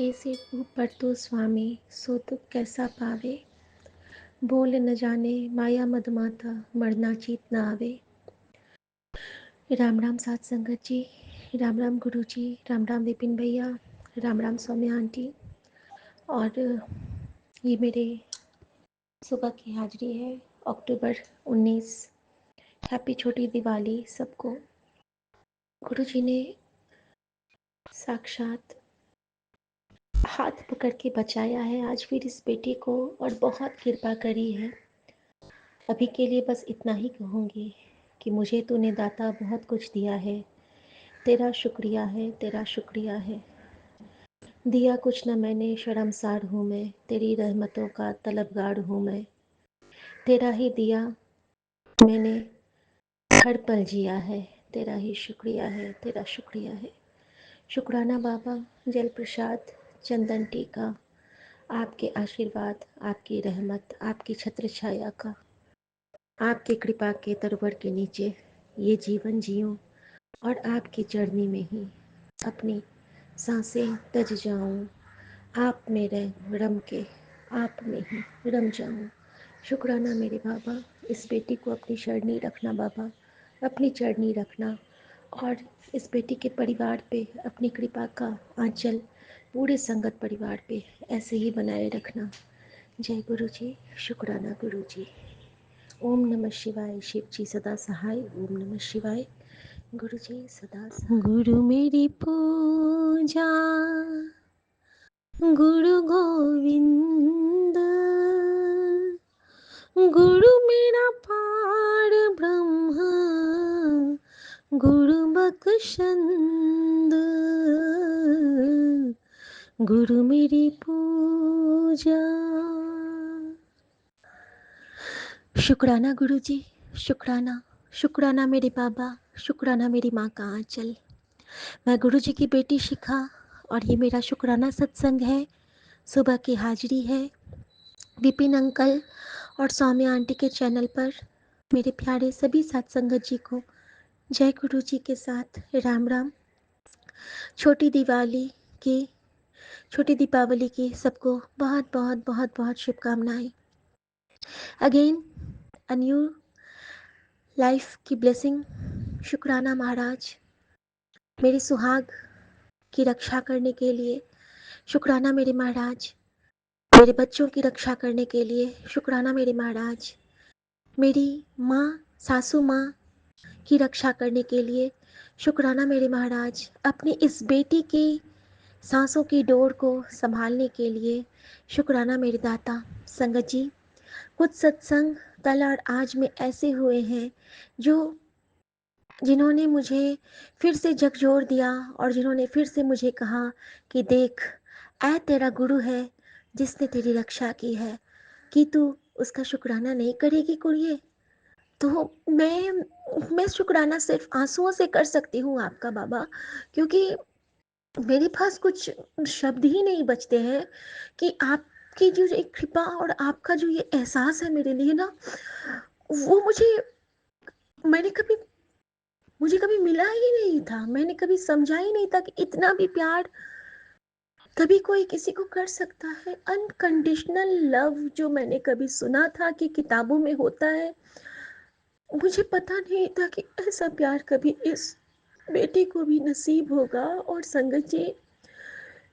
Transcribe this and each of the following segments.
कैसे ऊपर तो स्वामी सो तुम कैसा पावे। बोल न जाने माया मदमाता मरना चीत न आवे। राम राम साध संगत जी, राम राम गुरु जी, राम राम विपिन भैया, राम राम सौम्या आंटी। और ये मेरे सुबह की हाजिरी है। अक्टूबर 19। हैप्पी छोटी दिवाली सबको। गुरु जी ने साक्षात हाथ पकड़ के बचाया है आज फिर इस बेटी को, और बहुत कृपा करी है। अभी के लिए बस इतना ही कहूँगी कि मुझे तूने दाता बहुत कुछ दिया है, तेरा शुक्रिया है, तेरा शुक्रिया है। दिया कुछ न मैंने, शर्मसार हूँ मैं, तेरी रहमतों का तलबगार हूँ मैं। तेरा ही दिया मैंने हर पल जिया है, तेरा ही शुक्रिया है, तेरा शुक्रिया है। शुक्राना बाबा, जल प्रसाद, चंदन टीका, आपके आशीर्वाद, आपकी रहमत, आपकी छत्र छाया का, आपकी कृपा के तरवर के नीचे ये जीवन जीऊं और आपकी चरनी में ही अपनी सांसें तज जाऊं। आप में रम के आप में ही रम जाऊं। शुक्राना मेरे बाबा, इस बेटी को अपनी चरनी रखना बाबा, अपनी चरनी रखना, और इस बेटी के परिवार पे अपनी कृपा का आंचल पूरे संगत परिवार पे ऐसे ही बनाए रखना। जय गुरु जी, शुक्राना गुरु जी। ओम नमः शिवाय। शिव जी सदा सहाय। ओम नमः शिवाय। गुरु जी सदा सहाय। गुरु मेरी पूजा, गुरु गोविंद, गुरु मेरा पार ब्रह्म, गुरु बख्शंद, गुरु मेरी पूजा। शुक्राना गुरु जी, शुक्राना, शुक्राना मेरे बाबा, शुक्राना मेरी माँ का आंचल। मैं गुरु जी की बेटी शिखा, और ये मेरा शुक्राना सत्संग है। सुबह की हाजिरी है विपिन अंकल और सौम्या आंटी के चैनल पर। मेरे प्यारे सभी सत्संगत जी को जय गुरु जी के साथ राम राम। छोटी दीपावली की सबको बहुत बहुत बहुत बहुत शुभकामनाएं। अगेन अ न्यू लाइफ की ब्लेसिंग। शुक्राना महाराज, मेरे सुहाग की रक्षा करने के लिए। शुक्राना मेरे महाराज, मेरे बच्चों की रक्षा करने के लिए। शुक्राना मेरे महाराज, मेरी माँ सासू माँ की रक्षा करने के लिए। शुक्राना मेरे महाराज, अपनी इस बेटी की सांसों की डोर को संभालने के लिए। शुक्राना मेरे दाता। संगत जी, कुछ सत्संग कल और आज में ऐसे हुए हैं जिन्होंने मुझे फिर से झकझोर दिया, और जिन्होंने फिर से मुझे कहा कि देख, ऐ तेरा गुरु है जिसने तेरी रक्षा की है, कि तू उसका शुक्राना नहीं करेगी कुड़िए। तो मैं शुक्राना सिर्फ आंसुओं से कर सकती हूँ आपका बाबा, क्योंकि मेरे पास कुछ शब्द ही नहीं बचते हैं कि आपकी जो एक कृपा और आपका जो ये एहसास है मेरे लिए ना, वो मैंने कभी मुझे कभी मिला ही नहीं था। मैंने कभी समझा ही नहीं था कि इतना भी प्यार कभी कोई किसी को कर सकता है। अनकंडीशनल लव जो मैंने कभी सुना था कि किताबों में होता है, मुझे पता नहीं था कि ऐसा प्यार कभी इस बेटे को भी नसीब होगा। और संगत जी,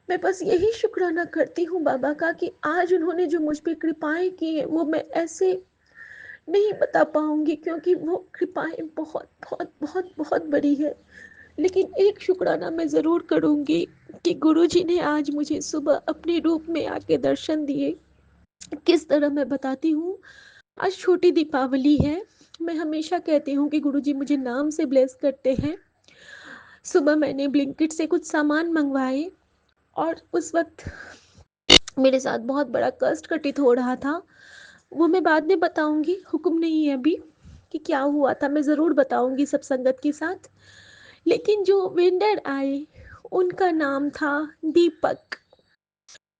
मैं बस यही शुक्राना करती हूँ बाबा का कि आज उन्होंने जो मुझ पे कृपाएं की है वो मैं ऐसे नहीं बता पाऊंगी, क्योंकि वो कृपाएं बहुत बहुत बहुत बहुत बड़ी है। लेकिन एक शुक्राना मैं ज़रूर करूंगी कि गुरुजी ने आज मुझे सुबह अपने रूप में आके दर्शन दिए। किस तरह मैं बताती हूँ। आज छोटी दीपावली है। मैं हमेशा कहती हूँ कि गुरुजी मुझे नाम से ब्लेस करते हैं। सुबह मैंने ब्लिंकिट से कुछ सामान मंगवाए, और उस वक्त मेरे साथ बहुत बड़ा कष्ट घटित हो रहा था। वो मैं बाद में बताऊंगी, हुक्म नहीं है अभी कि क्या हुआ था। मैं ज़रूर बताऊंगी सब संगत के साथ। लेकिन जो वेंडर आए उनका नाम था दीपक।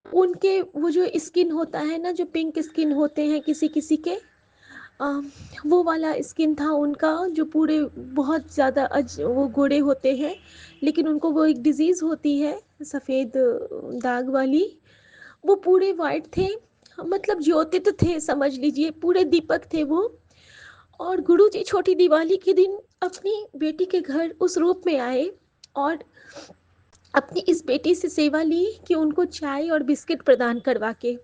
उनके वो जो स्किन होता है ना, जो पिंक स्किन होते हैं किसी किसी के, आ, वो वाला स्किन था उनका, जो पूरे बहुत ज़्यादा वो गोरे होते हैं, लेकिन उनको वो एक डिज़ीज़ होती है सफ़ेद दाग वाली, वो पूरे वाइट थे, मतलब ज्योति तो थे, समझ लीजिए पूरे दीपक थे वो। और गुरुजी छोटी दिवाली के दिन अपनी बेटी के घर उस रूप में आए और अपनी इस बेटी से सेवा ली कि उनको चाय और बिस्किट प्रदान करवा के।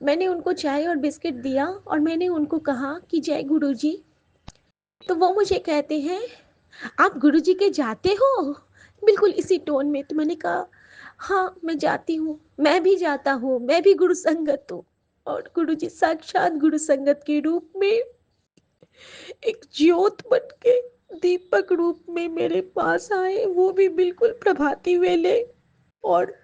मैंने उनको चाय और बिस्किट दिया और मैंने उनको कहा कि जय गुरुजी। तो वो मुझे कहते हैं, आप गुरुजी के जाते हो? बिल्कुल इसी टोन में। तो मैंने कहा, हाँ मैं जाती हूँ, मैं भी जाता हूँ, मैं भी गुरु संगत हूँ। और गुरुजी साक्षात गुरु संगत के रूप में एक ज्योत बन के दीपक रूप में मेरे पास आए, वो भी बिल्कुल प्रभाती वेले। और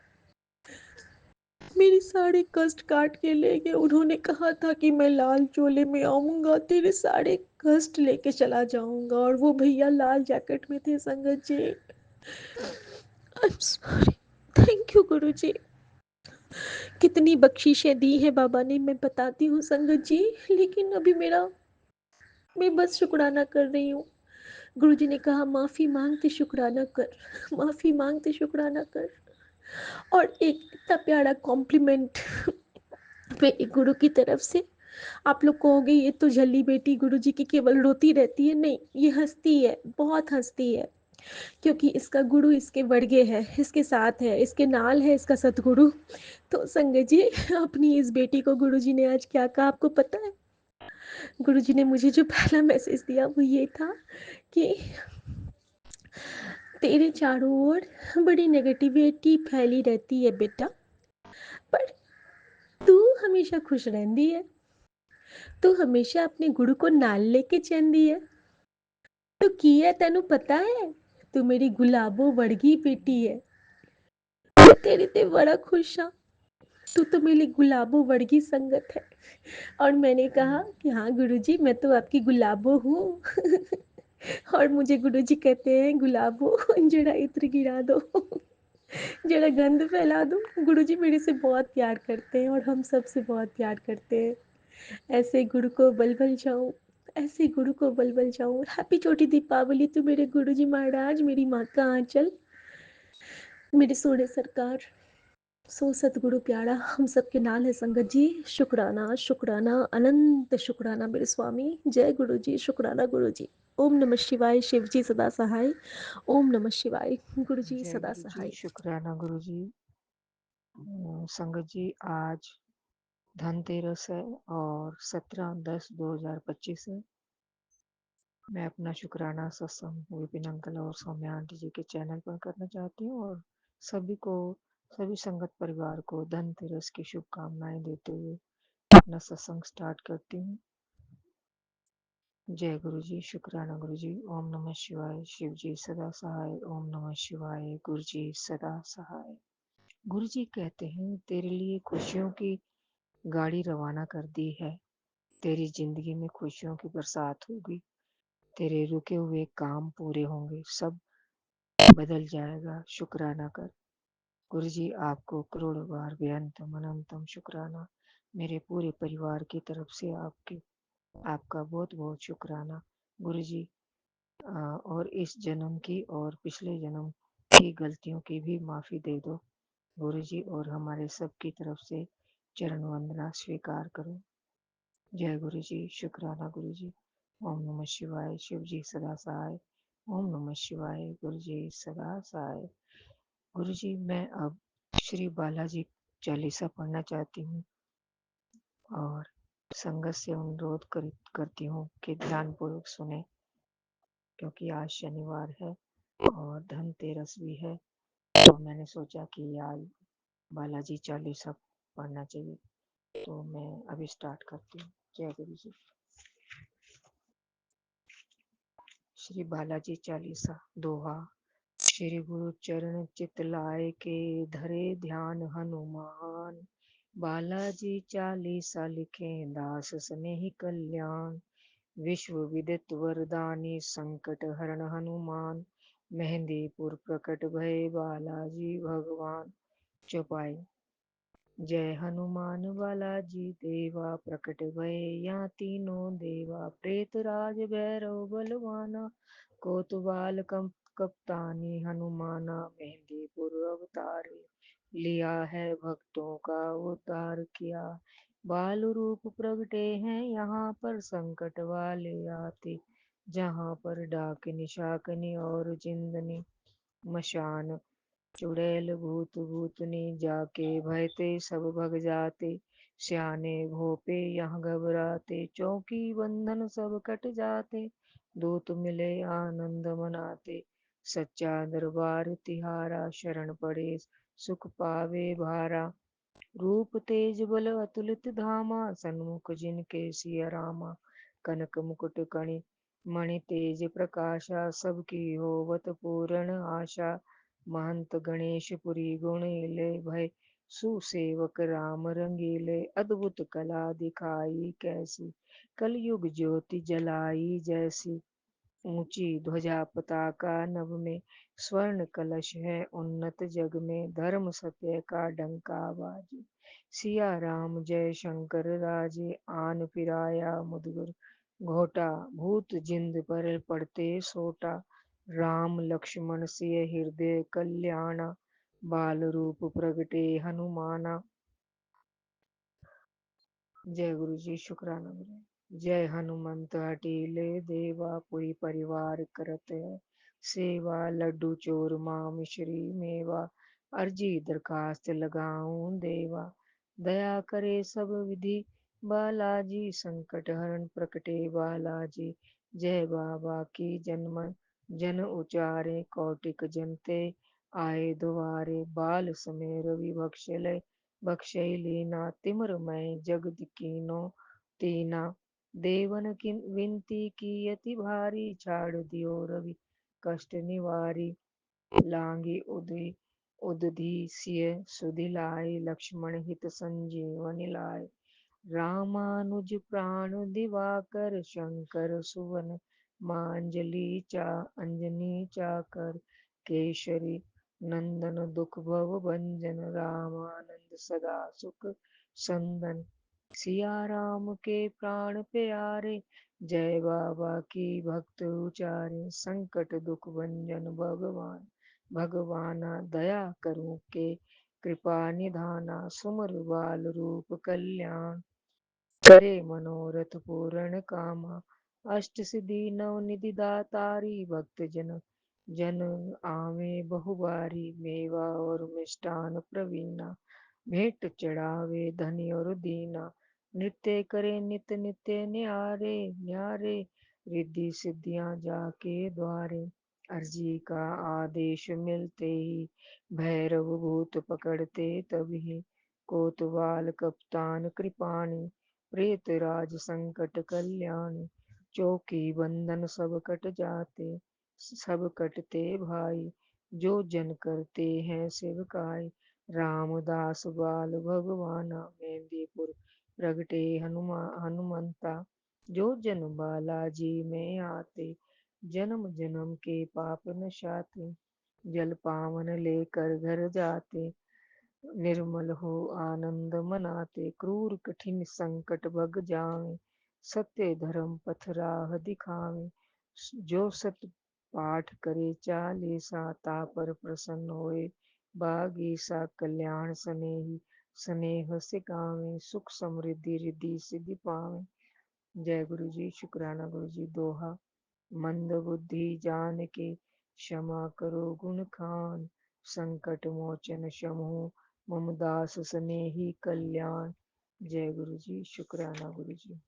मेरे सारे कष्ट काट के ले गए। उन्होंने कहा था कि मैं लाल चोले में आऊंगा, तेरे सारे कष्ट लेके चला जाऊंगा। और वो भैया लाल जैकेट में थे Sangat ji. I am sorry. Thank you Guru ji. कितनी बख्शीशें दी है बाबा ने मैं बताती हूँ संगत जी, लेकिन अभी मेरा, मैं बस शुक्राना कर रही हूँ। गुरु जी ने कहा, माफ़ी मांगते शुक्राना कर, माफ़ी मांगते शुक्राना कर। और एक इतना प्यारा कॉम्प्लीमेंट मेरे गुरु की तरफ से। आप लोग कहोगे ये तो झल्ली बेटी गुरु जी की केवल रोती रहती है। नहीं, ये हंसती है, बहुत हंसती है, क्योंकि इसका गुरु इसके वर्गे है, इसके साथ है, इसके नाल है इसका सतगुरु। तो संगत जी, अपनी इस बेटी को गुरु जी ने आज क्या कहा आपको पता है? गुरु जी ने मुझे जो पहला मैसेज दिया वो ये था कि तेरे चारों ओर बड़ी नेगेटिविटी फैली रहती है बेटा, पर तू हमेशा खुश रहती है, तू हमेशा अपने गुरु को नाल लेके चलती है। तो की है तेनू पता है, तू मेरी गुलाबो वर्गी बेटी है, तेरे ते बड़ा खुश हाँ, तू तो मेरी गुलाबो वर्गी संगत है। और मैंने कहा कि हाँ गुरुजी, मैं तो आपकी गुलाबो हूँ। और मुझे गुरुजी कहते हैं, गुलाबो जरा इत्र गिरा दो, जरा गंध फैला दो। गुरुजी मेरे से बहुत प्यार करते हैं और हम सब से बहुत प्यार करते हैं। ऐसे गुरु को बल बल जाऊं, ऐसे गुरु को बल बल जाऊं। हैप्पी छोटी दीपावली टू मेरे गुरुजी महाराज, मेरी माँ का आंचल, मेरे सोने सरकार। सो सतगुरु प्यारा हम सबके नाल है संगत जी। शुक्राना शुक्राना अनंत शुक्राना मेरे स्वामी। जय गुरु जी, शुक्राना गुरु जी। ओम नमः शिवाय, शिव जी सदा सहाय। ओम नमः शिवाय, गुरु जी जय सदा गुरु जी, सहाय। शुक्राना गुरु जी। संगत जी, आज धनतेरस है और 17/10/2025 है। मैं अपना शुक्राना सत्संग विपिन अंकल और सौम्या आंटी जी के चैनल पर करना चाहती हूँ और सभी को, सभी संगत परिवार को धनतेरस की शुभकामनाएं देते हुए अपना सत्संग स्टार्ट करती हूँ। जय गुरु जी, शुक्राना गुरु जी। ओम नमः शिवाय, शिव जी सदा सहाय। ओम नमः शिवाय, गुरु जी सदा सहाय। गुरु जी कहते हैं, तेरे लिए खुशियों की गाड़ी रवाना कर दी है, तेरी जिंदगी में खुशियों की बरसात होगी, तेरे रुके हुए काम पूरे होंगे, सब बदल जाएगा, शुक्राना कर। गुरु जी आपको करोड़ों बार बेअंतम अनंतम शुक्राना। मेरे पूरे परिवार की तरफ से आपके, आपका बहुत बहुत शुक्राना गुरु जी। और इस जन्म की और पिछले जन्म की गलतियों की भी माफी दे दो गुरु जी, और हमारे सबकी तरफ से चरण वंदना स्वीकार करो। जय गुरु जी, शुक्राना गुरु जी। ओम नमः शिवाय, शिव जी सदा सहाय। ओम नमः शिवाय, गुरु जी सदा सहाय। गुरु जी, मैं अब श्री बालाजी चालीसा पढ़ना चाहती हूँ और संगत से अनुरोध करती हूँ कि ध्यानपूर्वक सुने, क्योंकि आज शनिवार है और धनतेरस भी है, तो मैंने सोचा कि आज बालाजी चालीसा पढ़ना चाहिए। तो मैं अभी स्टार्ट करती हूँ। जय गुरु जी। श्री बालाजी चालीसा दोहा। श्री गुरु चरण चित लाए के धरे ध्यान हनुमान, बालाजी चालीसा लिखे दास स्नेही कल्याण, विश्व विदित वरदानी संकट हरण हनुमान, मेहंदीपुर प्रकट भय बालाजी भगवान। चौपाई। जय हनुमान बालाजी देवा, प्रकट भय यहाँ तीनों देवा, प्रेत राज भैरव बलवाना, कोतवाल कप्तानी हनुमाना मेहंदीपुर अवतारे, लिया है भक्तों का उद्धार किया। बाल रूप प्रगटे हैं यहाँ पर संकट वाले आते, जहाँ पर डाकिनी शाकनी और जिंदनी मशान चुड़ैल भूत भूतनी जाके भयते सब भग जाते। स्याने भोपे यहाँ घबराते, चौकी बंधन सब कट जाते। दूत मिले आनंद मनाते, सच्चा दरबार तिहारा, शरण पड़े सुख पावे भारा। रूप तेज बल अतुलित धामा, सन्मुख जिनके सिया रामा। कनक मुकुट कणि मणि तेज प्रकाशा, सबकी होवत पूर्ण आशा। महंत गणेश पुरी गुणीले, भय सुसेवक राम रंगीले। अद्भुत कला दिखाई कैसी, कलयुग ज्योति जलाई जैसी। ऊंची ध्वजा पताका नभ में, स्वर्ण कलश है उन्नत जग में। धर्म सत्य का डंका बाजे, सिया राम जय शंकर राजे। आन फिराया मुदगर घोटा, भूत जिंद पर पड़ते सोटा। राम लक्ष्मण सिय हृदय कल्याणा, बाल रूप प्रगटे हनुमाना। जय गुरु जी, शुक्राना गुरु। जय हनुमंत हटीले देवा, पुरी परिवार करत है सेवा। लड्डू चोर माम श्री मेवा, अर्जी दरखास्त लगाऊं देवा। दया करे सब विधि बालाजी, संकट हरण प्रकटे बालाजी। जय बाबा की जन्म जन उचारे, कौटिक जनते आए द्वारे। बाल समय रवि बख्शले बख्शई लीना, तिमिर मैं जगत कीनो तीना। देवन की विनती की यति भारी, छाड़ दियो रवि कष्ट निवारी। लांगी उदय उदधि सिय सुधि लाए, लक्ष्मण हित संजीवनी लाए। रामानुज प्राण दिवाकर, शंकर सुवन मांजलि चा अंजनी चाकर। केसरी नंदन दुख भव भंजन, रामानंद सदा सुख संदन। सिया राम के प्राण प्यारे, जय बाबा की भक्त उचारे। संकट दुख भंजन भगवान भगवाना, दया करूं के कृपा निधाना। सुमर बाल रूप कल्याण, करे मनोरथ पूर्ण कामा। अष्ट सिद्धि नव निधि दातारी, भक्त जन जन आवे बहुबारी। मेवा और मिष्टान प्रवीणा, भेंट चढ़ावे धनी और दीना। नृत्य करे नित नित्य न्यारे न्यारे, रिद्धि सिद्धियां जाके द्वारे। अर्जी का आदेश मिलते ही, भैरव भूत पकड़ते तभी। कोतवाल कप्तान कृपाणी, प्रेत राज संकट कल्याणी। चौकी बंधन सब कट जाते, सब कटते भाई। जो जन करते हैं सेवकाई, रामदास बाल भगवाना। मेहंदीपुर प्रगटे हनुमंता, जो जन बालाजी में आते। जन्म जन्म के पाप नशाते, जल पावन लेकर घर जाते। निर्मल हो आनंद मनाते, क्रूर कठिन संकट भग जावे। सत्य धर्म पथ राह दिखावे, जो सत पाठ करे चालीसा। तापर प्रसन्न होए बागीसा, कल्याण स्नेही स्नेह से गावे। सुख समृद्धि रिद्धि सिद्धि पावे। जय गुरु जी, शुक्राना गुरु जी। दोहा। मंद बुद्धि जान के क्षमा करो गुण खान, संकट मोचन शमु मम दास स्नेही कल्याण। जय गुरु जी, शुक्राना गुरु जी।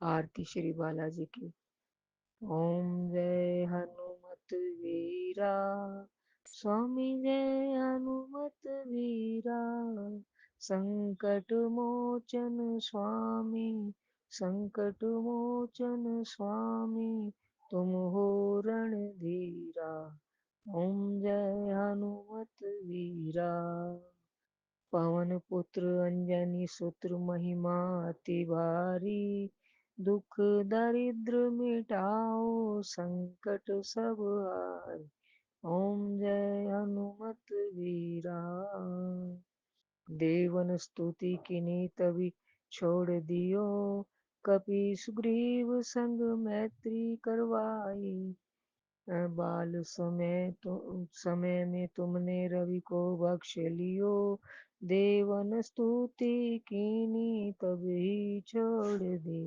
आरती श्री बालाजी की। ओम जय हनुमत वीरा, स्वामी जय हनुमत वीरा। संकट मोचन स्वामी, संकट मोचन स्वामी, तुम हो रणधीरा। ओम जय हनुमत वीरा। पवन पुत्र अंजनी सुत्र, महिमा अति भारी। दुख दरिद्र मिटाओ, संकट सब हारी। ओम जय हनुमत वीरा। देवन स्तुति किनी तभी छोड़ दियो, कपि सुग्रीव संग मैत्री करवाई। बाल समय में तुमने रवि को बख्श लियो, देवन स्तुति कीनी तब ही छोड़ दे।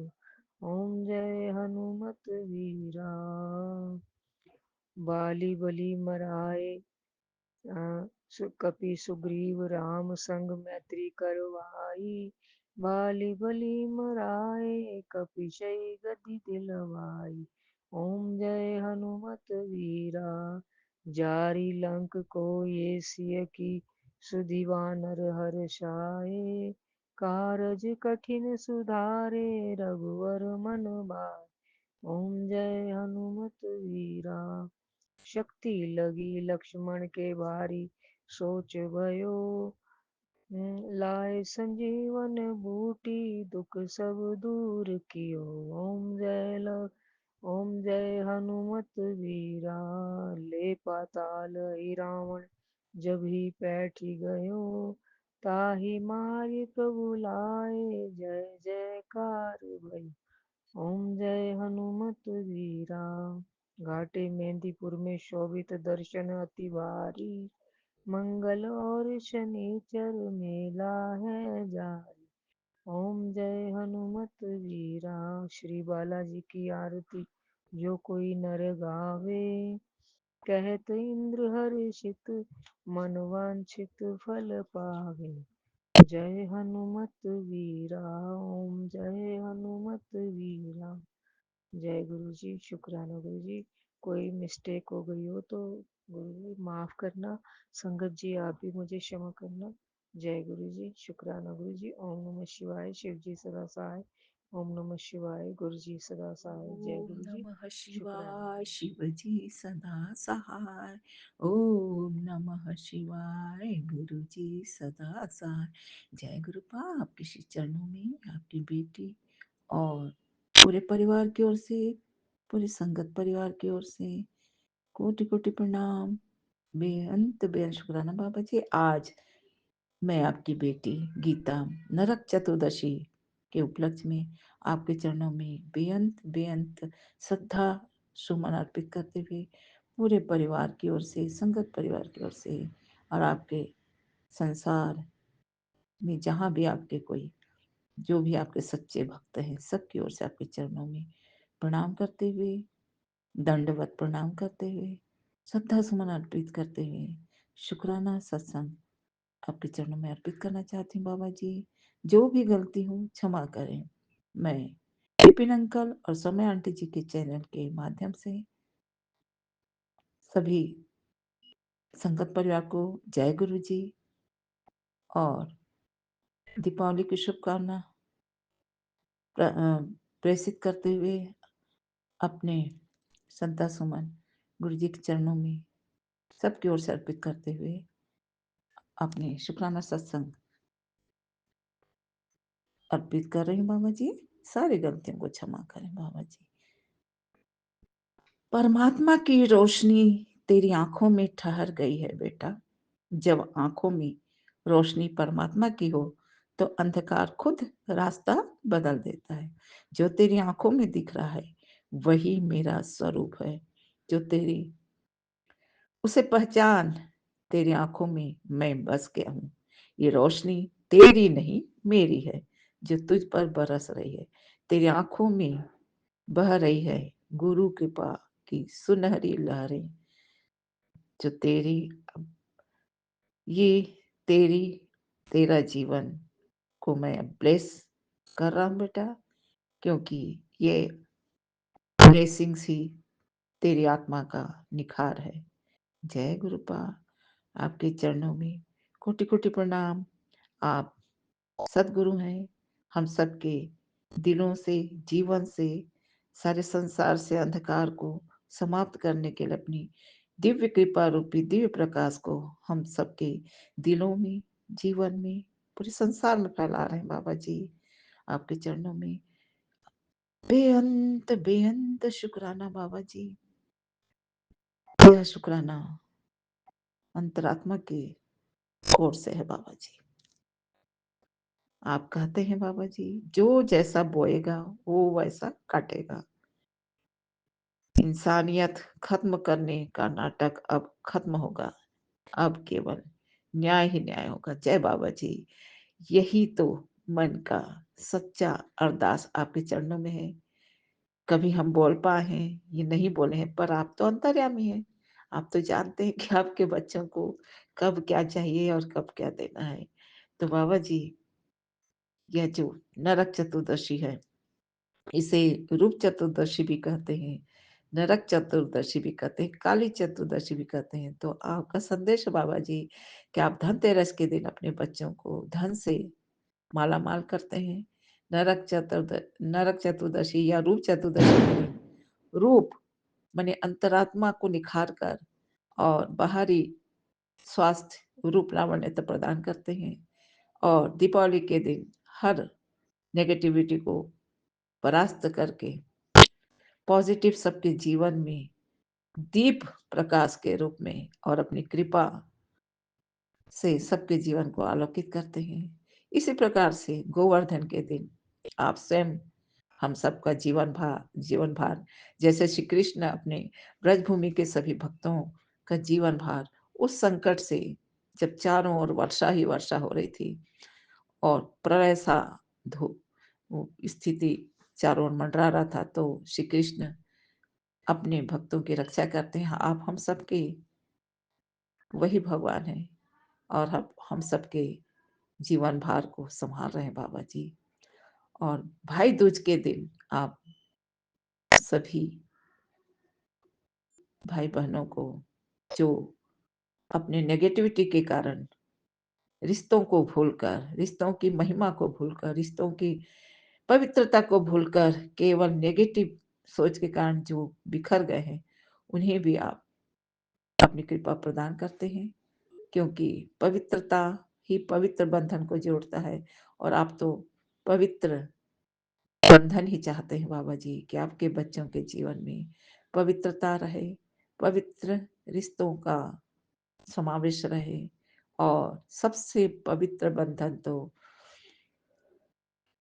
ओम जय हनुमत वीरा। बाली बलि मराए, कपि सुग्रीव राम संग मैत्री करवाई। बाली बलि मराए, कपि गति दिलवाई। ओम जय हनुमत वीरा। जारी लंक को ये सिय की, सुधिवानर हर्षाए। कारज कठिन सुधारे, रघुवर मन भाए। ओम जय हनुमत वीरा। शक्ति लगी लक्ष्मण के भारी, सोच भयो लाए संजीवन बूटी, दुख सब दूर कियो। ओम जय हनुमत वीरा। ले पाताल ही रावण, जब ही बैठी गयो, ताहि मारी प्रभु लाए, जय जयकार भई। ओम जय हनुमत वीरा। घाटे मेहंदीपुर में शोभित दर्शन अति भारी, मंगल और शनिचर मेला है जारी। ओम जय हनुमत वीरा। श्री बालाजी की आरती जो कोई नर गावे, कहत इंद्र हर्षित, मन वांछित फल पावे। जय हनुमत वीरा। ओम जय हनुमत वीरा। जय गुरु जी। शुक्राना गुरु जी। कोई मिस्टेक हो गई हो तो गुरु जी माफ करना। संगत जी आप भी मुझे क्षमा करना। जय गुरु जी। शुक्राना गुरु जी। ओम नमः शिवाय। शिव जी सदा सहाय। ओम नमः शिवाय। गुरु जी सदा सहाय। जय ओम गुरु जी। नमः शुक्राना शिवाय, गुरु जी। शिवजी सदा सहाय। ओम नमः शिवाय, गुरु जी सदा सहाय। जय गुरुपा। आपके श्री चरणों में आपकी बेटी और पूरे परिवार की ओर से, पूरे संगत परिवार की ओर से कोटि कोटि प्रणाम। बेअंत शुक्राना बाबा जी। आज मैं आपकी बेटी गीता नरक चतुर्दशी के उपलक्ष्य में आपके चरणों में बेअंत बेअंत श्रद्धा सुमन अर्पित करते हुए पूरे परिवार की ओर से, संगत परिवार की ओर से और आपके संसार में जहाँ भी आपके कोई जो भी आपके सच्चे भक्त हैं सबकी ओर से आपके चरणों में प्रणाम करते हुए, दंडवत प्रणाम करते हुए, श्रद्धा सुमन अर्पित करते हुए शुक्राना सत्संग आपके चरणों में अर्पित करना चाहती हूँ बाबा जी। जो भी गलती हो क्षमा करें। मैं विपिन अंकल और समय आंटी जी के चैनल के माध्यम से सभी संगत परिवार को जय गुरु जी और दीपावली की शुभकामना प्रेषित करते हुए अपने श्रद्धा सुमन गुरु जी के चरणों में सबकी ओर से अर्पित करते हुए अपने शुक्राना सत्संग अर्पित कर रही हूँ बाबा जी। सारी गलतियों को क्षमा करें बाबा जी। परमात्मा की रोशनी तेरी आंखों में ठहर गई है बेटा। जब आंखों में रोशनी परमात्मा की हो तो अंधकार खुद रास्ता बदल देता है। जो तेरी आंखों में दिख रहा है वही मेरा स्वरूप है। जो तेरी उसे पहचान, तेरी आंखों में मैं बस गया हूँ। ये रोशनी तेरी नहीं मेरी है जो तुझ पर बरस रही है। तेरी आंखों में बह रही है गुरु कृपा की सुनहरी लहरें। जो तेरी ये तेरी तेरा जीवन को मैं ब्लेस कर रहा हूँ बेटा, क्योंकि ये ब्लेसिंग्स ही तेरी आत्मा का निखार है। जय गुरुपा। आपके चरणों में कोटि कोटि प्रणाम। आप सदगुरु हैं। हम सबके दिलों से, जीवन से, सारे संसार से अंधकार को समाप्त करने के लिए अपनी दिव्य कृपा रूपी दिव्य प्रकाश को हम सबके दिलों में, जीवन में, पूरे संसार में फैला रहे हैं बाबा जी। आपके चरणों में बेअंत बेअंत शुक्राना बाबा जी। यह शुक्राना अंतरात्मा की ओर से है बाबा जी। आप कहते हैं बाबा जी जो जैसा बोएगा वो वैसा काटेगा। इंसानियत खत्म करने का नाटक अब खत्म होगा। अब केवल न्याय ही न्याय होगा। जय बाबा जी। यही तो मन का सच्चा अरदास आपके चरणों में है। कभी हम बोल पाए हैं, ये नहीं बोले हैं, पर आप तो अंतर्यामी हैं। आप तो जानते हैं कि आपके बच्चों को कब क्या चाहिए और कब क्या देना है। तो बाबा जी, यह जो नरक चतुर्दशी है, इसे रूप चतुर्दशी भी कहते हैं, नरक चतुर्दशी भी कहते हैं, काली चतुर्दशी भी कहते हैं। तो आपका संदेश बाबा जी कि आप धनतेरस के दिन अपने बच्चों को धन से माला माल करते हैं। नरक चतुर्दशी या रूप चतुर्दशी के दिन रूप माने अंतरात्मा को निखार कर और बाहरी स्वास्थ्य रूप लावण्यता प्रदान करते हैं। और दीपावली के दिन हर नेगेटिविटी को परास्त करके पॉजिटिव सबके जीवन में दीप प्रकाश के रूप में और अपनी कृपा से सबके जीवन को आलोकित करते हैं। इसी प्रकार से गोवर्धन के दिन आप स्वयं हम सबका जीवन भार जैसे श्री कृष्ण अपने ब्रजभूमि के सभी भक्तों का जीवन भार उस संकट से, जब चारों ओर वर्षा ही वर्षा हो रही थी और प्रलय सा स्थिति चारों ओर मंडरा रहा था, तो श्री कृष्ण अपने भक्तों की रक्षा करते हैं। आप हम सबके वही भगवान हैं और हम सबके जीवन भार को संभाल रहे हैं बाबा जी। और भाई दूज के दिन आप सभी भाई बहनों को जो अपने नेगेटिविटी के कारण रिश्तों को भूलकर, रिश्तों की महिमा को भूलकर, रिश्तों की पवित्रता को भूलकर केवल नेगेटिव सोच के कारण जो बिखर गए हैं, उन्हें भी आप अपनी कृपा प्रदान करते हैं, क्योंकि पवित्रता ही पवित्र बंधन को जोड़ता है। और आप तो पवित्र बंधन ही चाहते हैं बाबा जी कि आपके बच्चों के जीवन में पवित्रता रहे, पवित्र रिश्तों का समावेश रहे। और सबसे पवित्र बंधन तो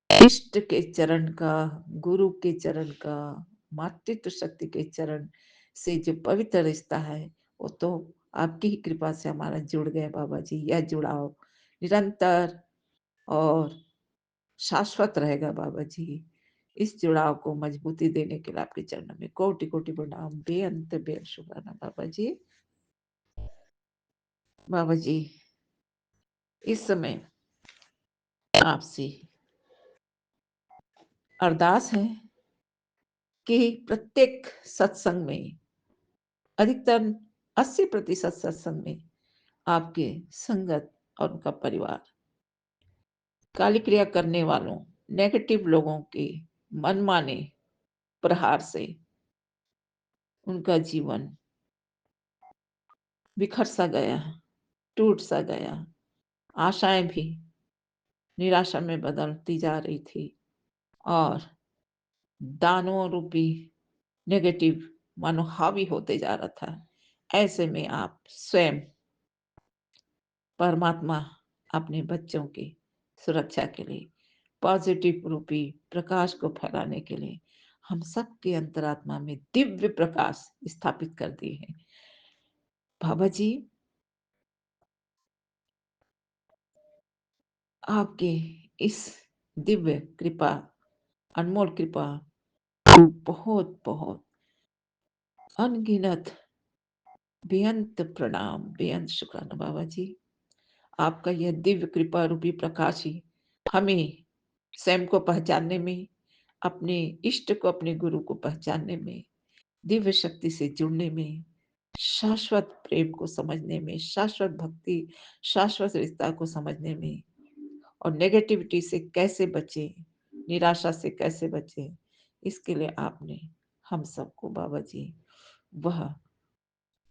इष्ट के चरण का, गुरु के चरण का, मातृत्व शक्ति के चरण से जो पवित्र रिश्ता है, वो तो आपकी ही कृपा से हमारा जुड़ गया बाबा जी। यह जुड़ाव निरंतर और शाश्वत रहेगा बाबा जी। इस जुड़ाव को मजबूती देने के लिए आपके चरणों में कोटि कोटि प्रणाम, बेअंत बेअंत शुक्राना बाबा जी। बाबा जी, इस समय आपसे अरदास है कि प्रत्येक सत्संग में, अधिकतर 80% सत्संग में आपके संगत और उनका परिवार काली क्रिया करने वालों, नेगेटिव लोगों के मनमाने प्रहार से उनका जीवन बिखर सा गया, टूट सा गया, आशाएं भी निराशा में बदलती जा रही थी और दानों रूपी नेगेटिव मानो हावी होते जा रहा था। ऐसे में आप स्वयं परमात्मा अपने बच्चों की सुरक्षा के लिए, पॉजिटिव रूपी प्रकाश को फैलाने के लिए हम सबके अंतरात्मा में दिव्य प्रकाश स्थापित कर दिए हैं बाबा जी। आपके इस दिव्य कृपा, अनमोल कृपा को बहुत बहुत अनगिनत बेअंत प्रणाम, बेअंत शुक्राना बाबा जी। आपका यह दिव्य कृपा रूपी प्रकाश ही हमें स्वयं को पहचानने में, अपने इष्ट को, अपने गुरु को पहचानने में, दिव्य शक्ति से जुड़ने में, शाश्वत प्रेम को समझने में, शाश्वत भक्ति, शाश्वत रिश्ता को समझने में और नेगेटिविटी से कैसे बचे, निराशा से कैसे बचे, इसके लिए आपने हम सबको बाबा जी वह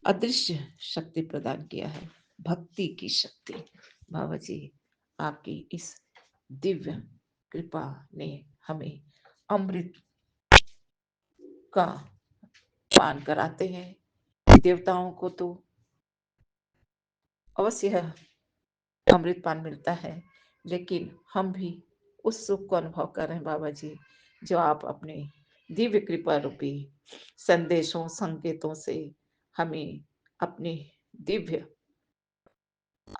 अदृश्य शक्ति प्रदान किया है, भक्ति की शक्ति। बाबा जी, आपकी इस दिव्य कृपा ने हमें अमृत का पान कराते हैं। देवताओं को तो अवश्य अमृत पान मिलता है, लेकिन हम भी उस सुख को अनुभव कर रहे हैं बाबा जी, जो आप अपने दिव्य कृपा रूपी संदेशों संकेतों से हमें अपने दिव्य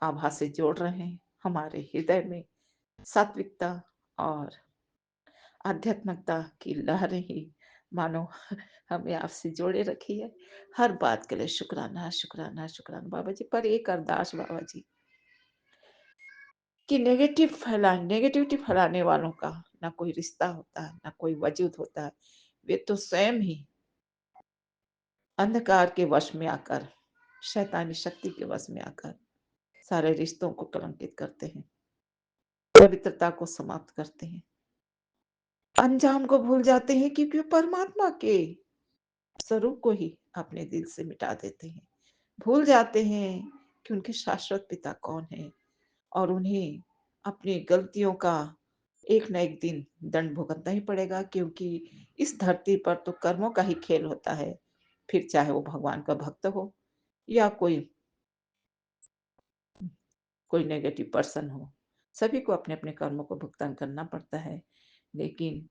आभा से जोड़ रहे हैं। हमारे हृदय में सात्विकता और आध्यात्मिकता की लहरें ही मानो हमें आपसे जोड़े रखी है। हर बात के लिए शुक्राना शुक्राना शुक्राना बाबा जी। पर एक अरदास बाबा जी कि नेगेटिविटी फैलाने वालों का ना कोई रिश्ता होता है, ना कोई वजूद होता है। वे तो स्वयं ही अंधकार के वश में आकर, शैतानी शक्ति के वश में आकर सारे रिश्तों को कलंकित करते हैं, पवित्रता को समाप्त करते हैं, अंजाम को भूल जाते हैं, क्योंकि परमात्मा के स्वरूप को ही अपने दिल से मिटा देते हैं। भूल जाते हैं कि उनके शाश्वत पिता कौन है और उन्हें अपनी गलतियों का एक न एक दिन दंड भुगतना ही पड़ेगा, क्योंकि इस धरती पर तो कर्मों का ही खेल होता है। फिर चाहे वो भगवान का भक्त हो या कोई नेगेटिव पर्सन हो, सभी को अपने अपने कर्मों को भुगतान करना पड़ता है। लेकिन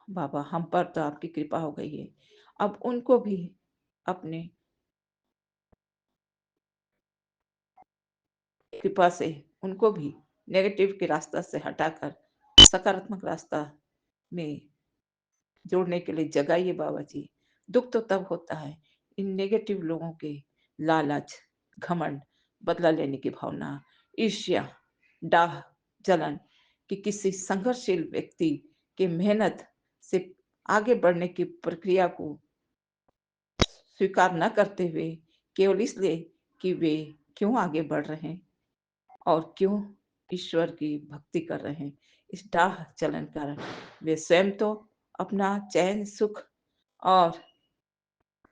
बाबा हम पर तो आपकी कृपा हो गई है, अब उनको भी अपने कृपा से उनको भी नेगेटिव के रास्ता से हटाकर सकारात्मक रास्ता में जोड़ने के लिए जगाइए बाबा जी। दुख तो तब होता है इन नेगेटिव लोगों के लालच, घमंड, बदला लेने की भावना, ईर्ष्या, डाह, जलन कि किसी संघर्षशील व्यक्ति की मेहनत से आगे बढ़ने की प्रक्रिया को स्वीकार न करते हुए केवल इसलिए कि वे क्यों आगे बढ़ रहे हैं और क्यों ईश्वर की भक्ति कर रहे हैं, इस डाह चलन कारण वे स्वयं तो अपना चैन सुख और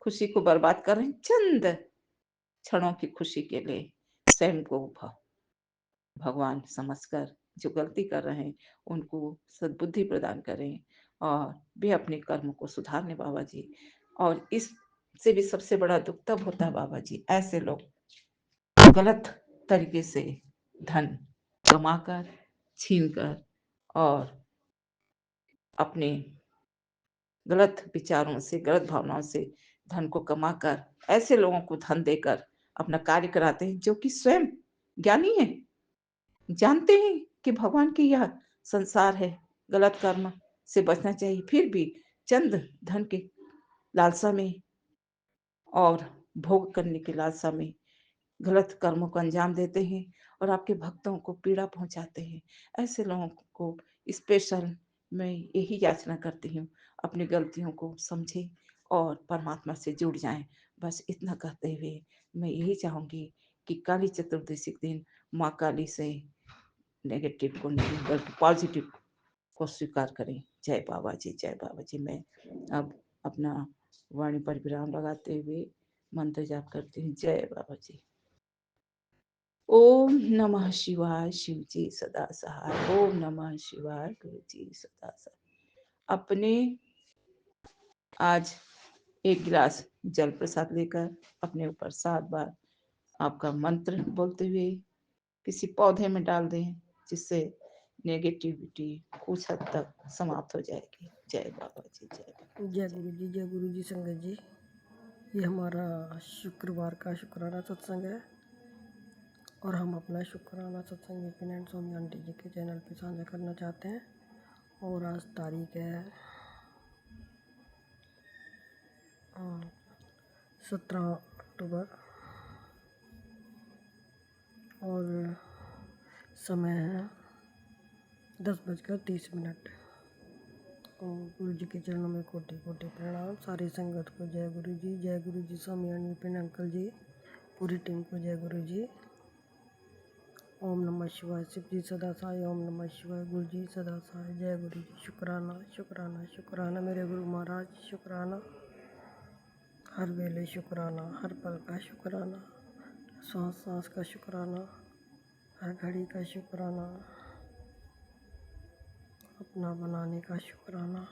खुशी को बर्बाद कर रहे हैं। चंद क्षणों की खुशी के लिए स्वयं को भगवान समझकर जो गलती कर रहे हैं उनको सद्बुद्धि प्रदान करें और वे अपने कर्म को सुधारने बाबा जी। और इससे भी सबसे बड़ा दुख तब होता है बाबा जी, ऐसे लोग गलत तरीके से धन कमाकर, छीनकर और अपने गलत विचारों से, गलत भावनाओं से धन को कमाकर ऐसे लोगों को धन देकर अपना कार्य कराते हैं जो कि स्वयं ज्ञानी है, जानते हैं कि भगवान की यह संसार है, गलत कर्म से बचना चाहिए, फिर भी चंद धन के लालसा में और भोग करने की लालसा में गलत कर्मों को अंजाम देते हैं और आपके भक्तों को पीड़ा पहुंचाते हैं। ऐसे लोगों को स्पेशल मैं यही याचना करती हूँ, अपनी गलतियों को समझें और परमात्मा से जुड़ जाएं। बस इतना कहते हुए मैं यही चाहूंगी कि काली चतुर्दशी के दिन माँ काली से नेगेटिव को नहीं बल्कि पॉजिटिव को स्वीकार करें। जय बाबा जी, जय बाबा जी। मैं अब अपना वाणी पर विराम लगाते हुए मंत्र जाप करती हूँ। जय बाबा जी। ओम नमः शिवाय, शिव जी सदा सहाय। ओम नमः शिवाय, गुरु जी सदा सहाय। अपने आज एक गिलास जल प्रसाद लेकर अपने ऊपर 7 बार आपका मंत्र बोलते हुए किसी पौधे में डाल दें, जिससे नेगेटिविटी कुछ हद तक समाप्त हो जाएगी। जय बाबा जी, जय बाबा जी। जय गुरु जी, जय गुरु जी। संगत जी, ये हमारा शुक्रवार का शुक्राना सत्संग है और हम अपना शुक्राना सत्संग विपिन स्वामी आंटी जी के चैनल पे साझा करना चाहते हैं। और आज तारीख है 17 अक्टूबर और समय है 10:30। और गुरु जी के चरणों में कोटि कोटि प्रणाम। सारी संगत को जय गुरु जी, जय गुरु जी। स्वामी विपिन अंकल जी, पूरी टीम को जय गुरु जी। ओम नमः शिवाय, शिव जी सदा सहाय। ओम नमः शिवाय, गुरु जी सदा सहाय। जय गुरु जी। शुक्राना शुक्राना शुक्राना मेरे गुरु महाराज, शुक्राना हर वेले, शुक्राना हर पल का शुक्राना, सांस सांस का शुक्राना, हर घड़ी का शुक्राना, अपना बनाने का शुक्राना,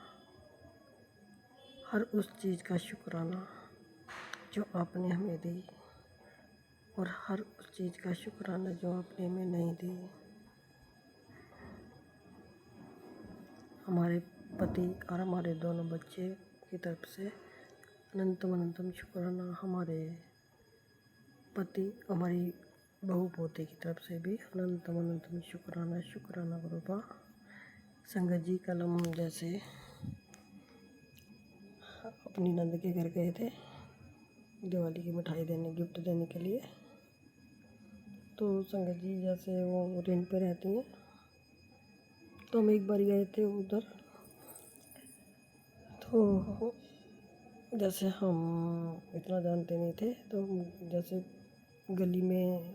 हर उस चीज़ का शुक्राना जो आपने हमें दी और हर उस चीज़ का शुक्राना जो आपने हमें नहीं दी। हमारे पति और हमारे दोनों बच्चे की तरफ से अनंतम अनंतम शुक्राना। हमारे पति हमारी बहू पोते की तरफ से भी अनंतम अनंतम शुक्राना शुक्राना गुरुपा। संगत जी कल हम जैसे अपनी नंद के घर गए थे दिवाली की मिठाई देने गिफ्ट देने के लिए। तो संगत जी जैसे वो रेंट पे रहती हैं, तो हम एक बार गए थे उधर। तो जैसे हम इतना जानते नहीं थे, तो हम जैसे गली में,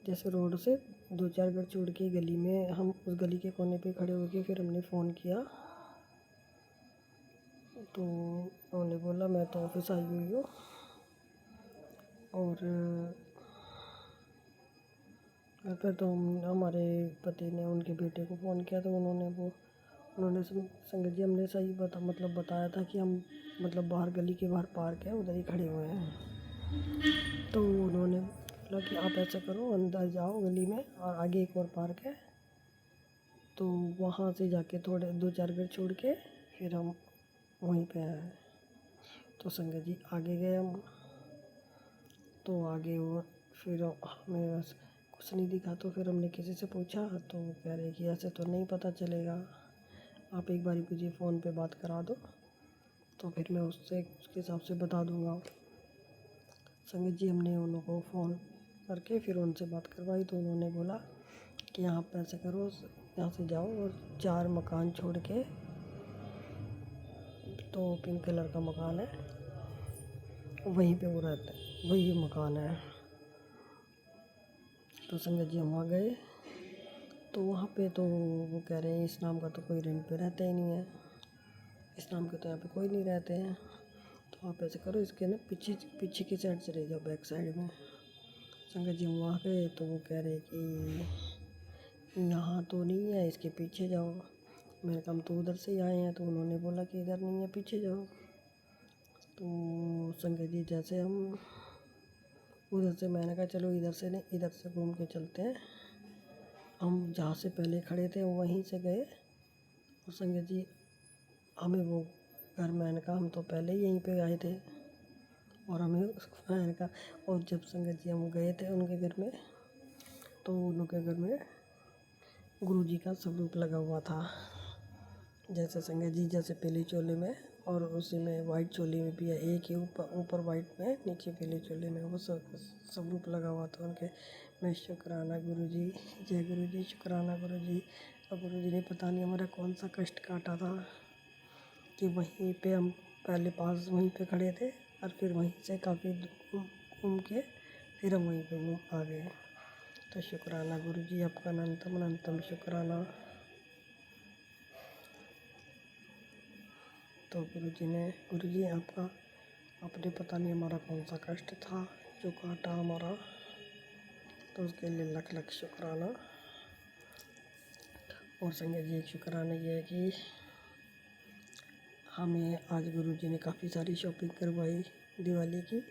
जैसे रोड से 2-4 घर छोड़ के गली में, हम उस गली के कोने पे खड़े होके फिर हमने फ़ोन किया। तो उन्होंने बोला मैं तो ऑफिस आई हुई हूँ। और फिर तो हमारे पति ने उनके बेटे को फ़ोन किया, तो उन्होंने संगत जी हमने सही बताया था कि हम बाहर गली के बाहर पार्क है, उधर ही खड़े हुए हैं। तो उन्होंने बोला कि आप ऐसा करो, अंदर जाओ गली में और आगे एक और पार्क है, तो वहाँ से जाके थोड़े 2-4 घर छोड़ के फिर हम वहीं पे आए। तो संगत जी आगे गए हम। तो आगे वो फिर हमें बस कुछ नहीं दिखा, तो फिर हमने किसी से पूछा, तो वो कह रहे कि ऐसे तो नहीं पता चलेगा, आप एक बारी मुझे फ़ोन पे बात करा दो, तो फिर मैं उसके हिसाब से बता दूँगा। संगत जी हमने उन लोगों को फ़ोन करके फिर उनसे बात करवाई, तो उन्होंने बोला कि यहाँ पे ऐसे करो, यहाँ से जाओ और 4 मकान छोड़ के, तो पिंक कलर का मकान है, वहीं पे वो रहते हैं, वही मकान है। तो संगत जी हम वहाँ गए, तो वहाँ पे तो वो कह रहे हैं इस नाम का तो कोई रेंट पे रहता ही नहीं है, इस नाम के तो यहाँ पे कोई नहीं रहते हैं, तो आप ऐसे करो इसके ना पीछे की साइड चले जाओ, बैक साइड में। संगत जी हम वहाँ गए, तो वो कह रहे कि यहाँ तो नहीं है, इसके पीछे जाओ। मैंने कहा हम तो उधर से ही आए हैं, तो उन्होंने बोला कि इधर नहीं है, पीछे जाओ। तो संगत जी जैसे हम उधर से, मैंने कहा चलो इधर से नहीं, इधर से घूम के चलते हैं। हम जहाँ से पहले खड़े थे वहीं से गए, और संगत जी हमें वो घर, मैंने कहा हम तो पहले ही यहीं पे आए थे, और हमें मैंने कहा, और जब संगत जी हम गए थे उनके घर में, तो उनके घर में गुरुजी का स्वरूप लगा हुआ था। जैसे संगत जी जैसे पीली चोली में और उसी में वाइट चोली में भी है, एक ही ऊपर वाइट में, नीचे पीली चोली में, वो स्वरूप लगा हुआ था उनके। मैं शुक्राना गुरुजी, जय गुरुजी, शुक्राना गुरुजी। और गुरुजी ने पता नहीं हमारा कौन सा कष्ट काटा था कि वहीं पे हम पहले पास वहीं पे खड़े थे, और फिर वहीं से काफ़ी घूम के फिर हम वहीं पे आ गए। तो शुक्राना गुरुजी, आपका अनंतम अनंतम शुक्राना। तो गुरुजी आपका, आपने पता नहीं हमारा कौन सा कष्ट था जो काटा हमारा, तो उसके लिए लख लख शुक्राना। और संगत जी एक शुक्राना ये है कि हमें आज गुरुजी ने काफ़ी सारी शॉपिंग करवाई दिवाली की,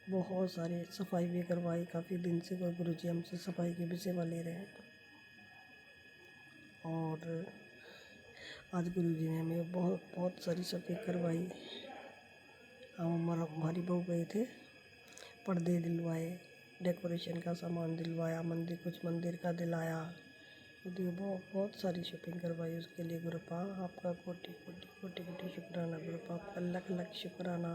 बहुत सारी सफाई भी करवाई। काफ़ी दिन से गुरुजी हमसे सफाई की भी सेवा ले रहे हैं, और आज गुरुजी ने हमें बहुत बहुत सारी शॉपिंग करवाई। हम हमारी बहू गए थे, पर्दे दिलवाए, डेकोरेशन का सामान दिलवाया, कुछ मंदिर का दिलाया, तो बहुत सारी शॉपिंग करवाई उसके लिए। गुरुपा आपका कोटि कोटि कोटि कोटि शुक्राना, गुरुपा आपका लख लख शुक्राना।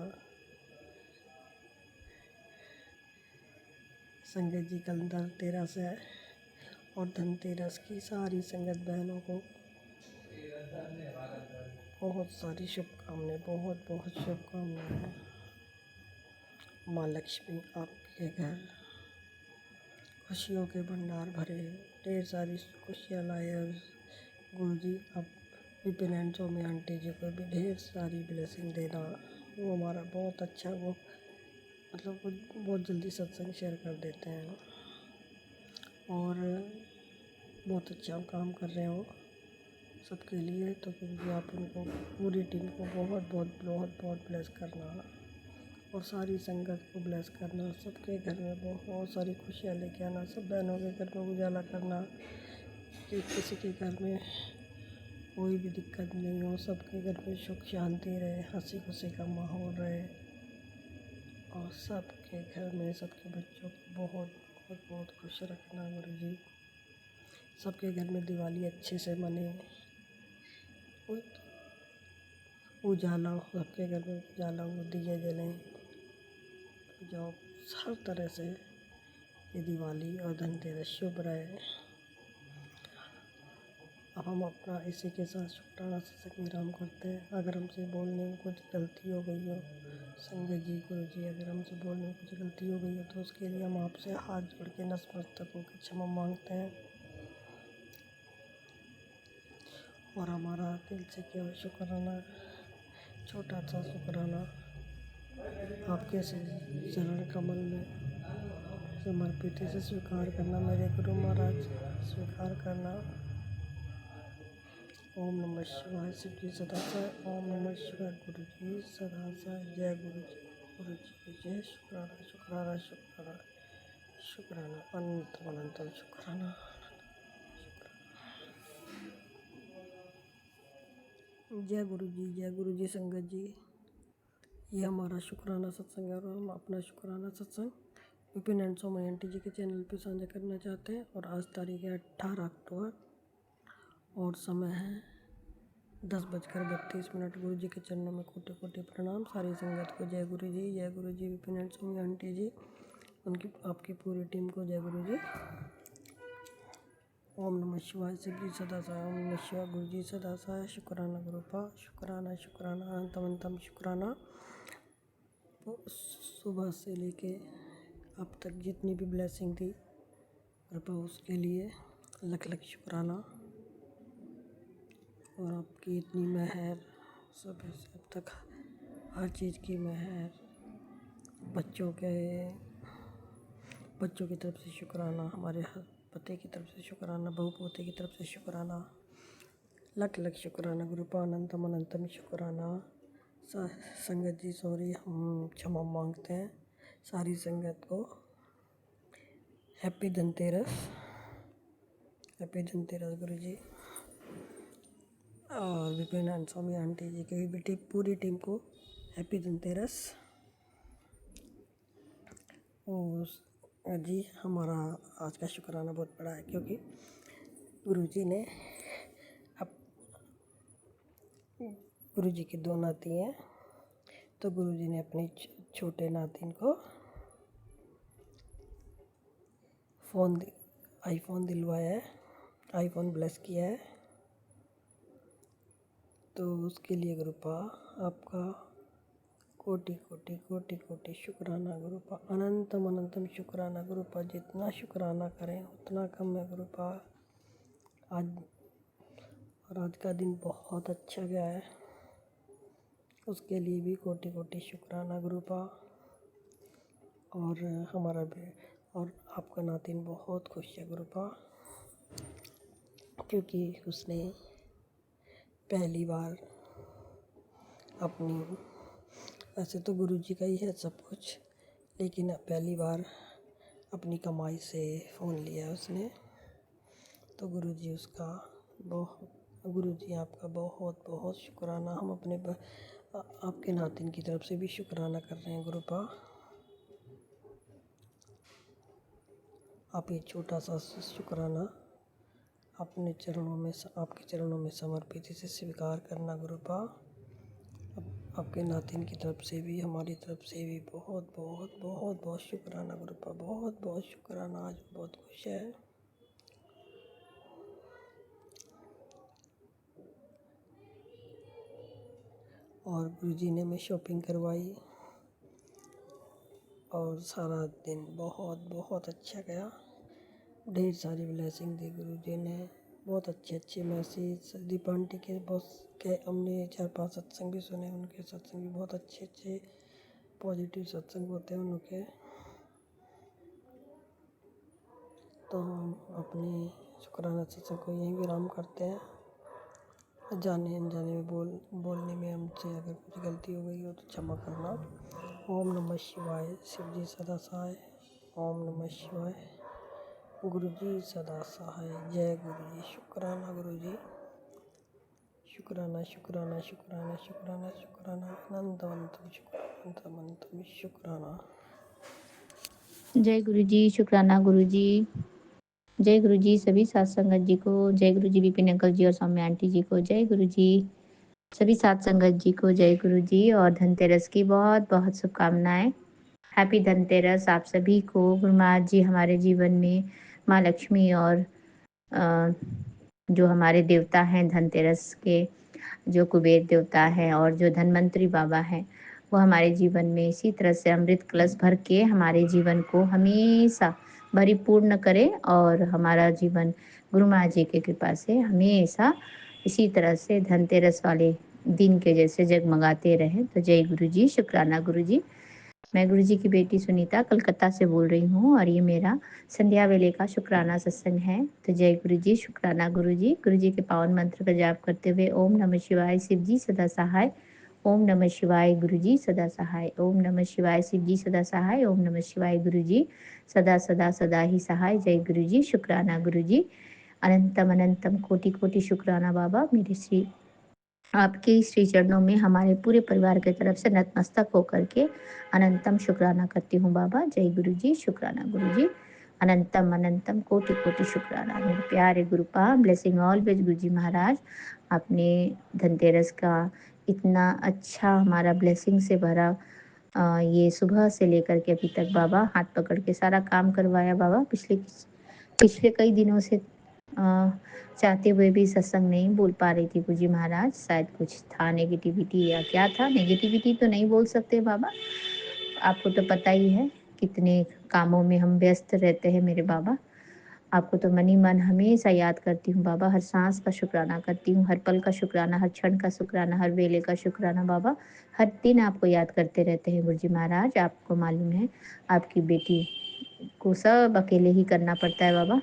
संगत जी कल धनतेरस है, और धनतेरस की सारी संगत बहनों को बहुत सारी शुभकामनाएं, बहुत बहुत शुभकामनाएं। माँ लक्ष्मी आपके घर खुशियों के भंडार भरे, ढेर सारी खुशियाँ लाए। और गुरुजी आप विपिन एंड सौम्या आंटी जी को भी ढेर सारी ब्लेसिंग देना। वो हमारा बहुत अच्छा, वो बहुत जल्दी सत्संग शेयर कर देते हैं, और बहुत अच्छा काम कर रहे हो सबके लिए। तो गुरुजी आप उनको, पूरी टीम को बहुत बहुत बहुत बहुत ब्लेस करना, और सारी संगत को ब्लेस करना। सबके घर में बहुत सारी खुशियाँ लेके आना, सब बहनों के घर में उजाला करना, कि किसी के घर में कोई भी दिक्कत नहीं हो, सबके घर में सुख शांति रहे, हंसी खुशी का माहौल रहे और सबके घर में सबके बच्चों को बहुत बहुत बहुत खुश रखना गुरु जी। सबके घर में दिवाली अच्छे से मने, उजाला हो, सबके घर में उजाला हो, दिए जलें, जो हर तरह से ये दिवाली और धनतेरस शुभ रहे। अब हम अपना इसी के साथ शुक्राना सत्संग विराम करते हैं। अगर हमसे बोलने में कुछ गलती हो गई हो संगत जी, गुरु जी, अगर हमसे बोलने में कुछ गलती हो गई हो तो उसके लिए हम आपसे हाथ जोड़ के नतमस्तक होकर क्षमा मांगते हैं और हमारा दिल से किया हुआ शुक्राना, छोटा सा शुक्राना आपके चरण कमल में समर्पित से स्वीकार करना। मेरे गुरु महाराज स्वीकार करना। ओम नमः शिवाय। शिव जी सदा साय। ओम नमः शिवाय। गुरु जी सदा साय। जय गुरु जी। गुरु जी की जय। शुक्राना शुक्राना शुक्राना शुक्राना, अनंत अनंत शुक्राना। जय गुरु जी। जय गुरु जी। संगत जी, ये हमारा शुक्राना सत्संग है और हम अपना शुक्राना सत्संग विपिन एंड सोमय आंटी जी के चैनल पे साझा करना चाहते हैं। और आज तारीख है 18 अक्टूबर और समय है 10:32। गुरु जी के चरणों में कोटि कोटि प्रणाम। सारी संगत को जय गुरु जी। जय गुरु जी। विपिन एंड सोमय आंटी जी, उनकी आपकी पूरी टीम को जय गुरु जी। ओम नमः शिवाय। शिव जी सदा साय। ओम नमः शिवाय। गुरु जी सदा साय। शुक्राना गुरुपा। शुक्राना शुक्राना अनंतम अनंतम शुक्राना। सुबह से लेके अब तक जितनी भी ब्लेसिंग थी कृपा, उसके लिए लख लख शुक्राना। और आपकी इतनी मेहर, सब अब तक हर चीज़ की मेहर, बच्चों की तरफ से शुक्राना, हमारे पति की तरफ से शुक्राना, बहू पोते की तरफ से शुक्राना, लख लख शुक्राना गुरुपा। अनंतम अनंतम शुक्राना। संगत जी सॉरी, हम क्षमा मांगते हैं सारी संगत को। हैप्पी धनतेरस। हैप्पी धनतेरस गुरु जी। और विपिन एंड स्वामी आंटी जी की भी पूरी टीम को हैप्पी धनतेरस। और जी, हमारा आज का शुक्राना बहुत बड़ा है क्योंकि गुरु जी ने अब गुरु जी की 2 नाती हैं, तो गुरु जी ने अपनी छोटे नातिन को आईफोन दिलवाया है, आईफोन ब्लेस किया है। तो उसके लिए गुरुपा आपका कोटि कोटि कोटि कोटि शुक्राना गुरुपा। अनंतम अनंतम शुक्राना गुरुपा। जितना शुक्राना करें उतना कम है गुरुपा। आज का दिन बहुत अच्छा गया है, उसके लिए भी कोटि कोटि शुक्राना गुरुपा। और हमारा भी और आपका नातिन बहुत खुश है गुरुपा, क्योंकि उसने पहली बार अपनी, वैसे तो गुरु जी का ही है सब कुछ, लेकिन पहली बार अपनी कमाई से फ़ोन लिया उसने। तो गुरु जी आपका बहुत बहुत शुक्राना। हम अपने आपके नातिन की तरफ से भी शुक्राना कर रहे हैं गुरुपा। आप ये छोटा सा शुक्राना अपने चरणों में, आपके चरणों में समर्पित इसे स्वीकार करना गुरुपा। आपके नातिन की तरफ से भी, हमारी तरफ से भी बहुत बहुत बहुत बहुत शुक्राना गुरुपा। बहुत बहुत शुक्राना। आज बहुत खुश है। और गुरु जी ने हमें शॉपिंग करवाई और सारा दिन बहुत बहुत अच्छा गया। ढेर सारी ब्लेसिंग दी गुरु जी ने। बहुत अच्छे अच्छे मैसेज दीपा आंटी के हमने 4-5 सत्संग भी सुने, उनके सत्संग भी बहुत अच्छे अच्छे पॉजिटिव सत्संग होते हैं उनके। तो हम अपने शुक्राना सत्संग को यहीं विराम करते हैं। जाने अनजाने में बोलने में हमसे अगर कुछ गलती हो गई हो तो क्षमा करना। ओम नमः शिवाय। शिव जी सदा सहाय। ओम नमः शिवाय। गुरु जी सदा सहाय। जय गुरु जी। शुक्राना गुरु जी। शुक्राना शुक्राना शुक्राना शुक्राना शुक्राना अनंतवंतम शुक्रानंतमंतम शुक्राना। जय गुरु जी, शुक्राना गुरु जी। जय गुरु जी सभी साथ संगत जी को, जय गुरु जी विपिन अंकल जी और सौम्या आंटी जी को, जय गुरु जी सभी साथ संगत जी को, जय गुरु जी। और धनतेरस की बहुत बहुत शुभकामनाएं। हैप्पी धनतेरस आप सभी को। गुरु महाराज जी हमारे जीवन में माँ लक्ष्मी और जो हमारे देवता हैं धनतेरस के, जो कुबेर देवता है और जो धनवंतरी बाबा हैं, वो हमारे जीवन में इसी तरह से अमृत कलश भर के हमारे जीवन को हमेशा परिपूर्ण करे और हमारा जीवन गुरु महाराज जी की कृपा से हमेशा इसी तरह से धनतेरस वाले दिन के जैसे जगमगाते रहे। तो जय गुरु जी, शुक्राना गुरु जी। मैं गुरु जी की बेटी सुनीता कलकत्ता से बोल रही हूँ और ये मेरा संध्या वेले का शुक्राना सत्संग है। तो जय गुरु जी, शुक्राना गुरु जी। गुरु जी के पावन मंत्र का जाप करते हुए ओम नमः शिवाय शिव जी सदा सहाय, ओम नमः शिवाय गुरु जी सदा सहाय, ओम नमः शिवाय शिव जी सदा सहाय, ओम नमः शिवाय गुरु जी सदा सदा सदा ही सहाय। जय गुरु जी, शुक्राना गुरु जी। अनंतम अनंतम कोटि कोटि शुक्राना बाबा, मेरे श्री आपके श्री चरणों में हमारे पूरे परिवार की तरफ से नतमस्तक होकर के अनंतम शुक्राना करती हूँ बाबा। जय गुरु जी, शुक्राना गुरु जी। अनंतम अनंतम कोटि कोटि शुक्राना मेरे प्यारे गुरुपा। ब्लेसिंग ऑलवेज गुरु जी महाराज। आपने धनतेरस का इतना अच्छा हमारा ब्लेसिंग से भरा ये सुबह से लेकर के अभी तक बाबा हाथ पकड़ के सारा काम करवाया बाबा। पिछले कई दिनों से चाहते हुए भी सत्संग नहीं बोल पा रही थी गुरुजी महाराज। शायद कुछ था नेगेटिविटी या क्या था। नेगेटिविटी तो नहीं बोल सकते बाबा, आपको तो पता ही है कितने कामों में हम व्यस्त रहते हैं मेरे बाबा। आपको तो मनी मन हमेशा याद करती हूँ बाबा। हर सांस का शुक्राना करती हूँ, हर पल का शुक्राना, हर क्षण का शुक्राना, हर वेले का शुक्राना बाबा। हर दिन आपको याद करते रहते हैं गुरुजी महाराज। आपको मालूम है आपकी बेटी को सब अकेले ही करना पड़ता है बाबा,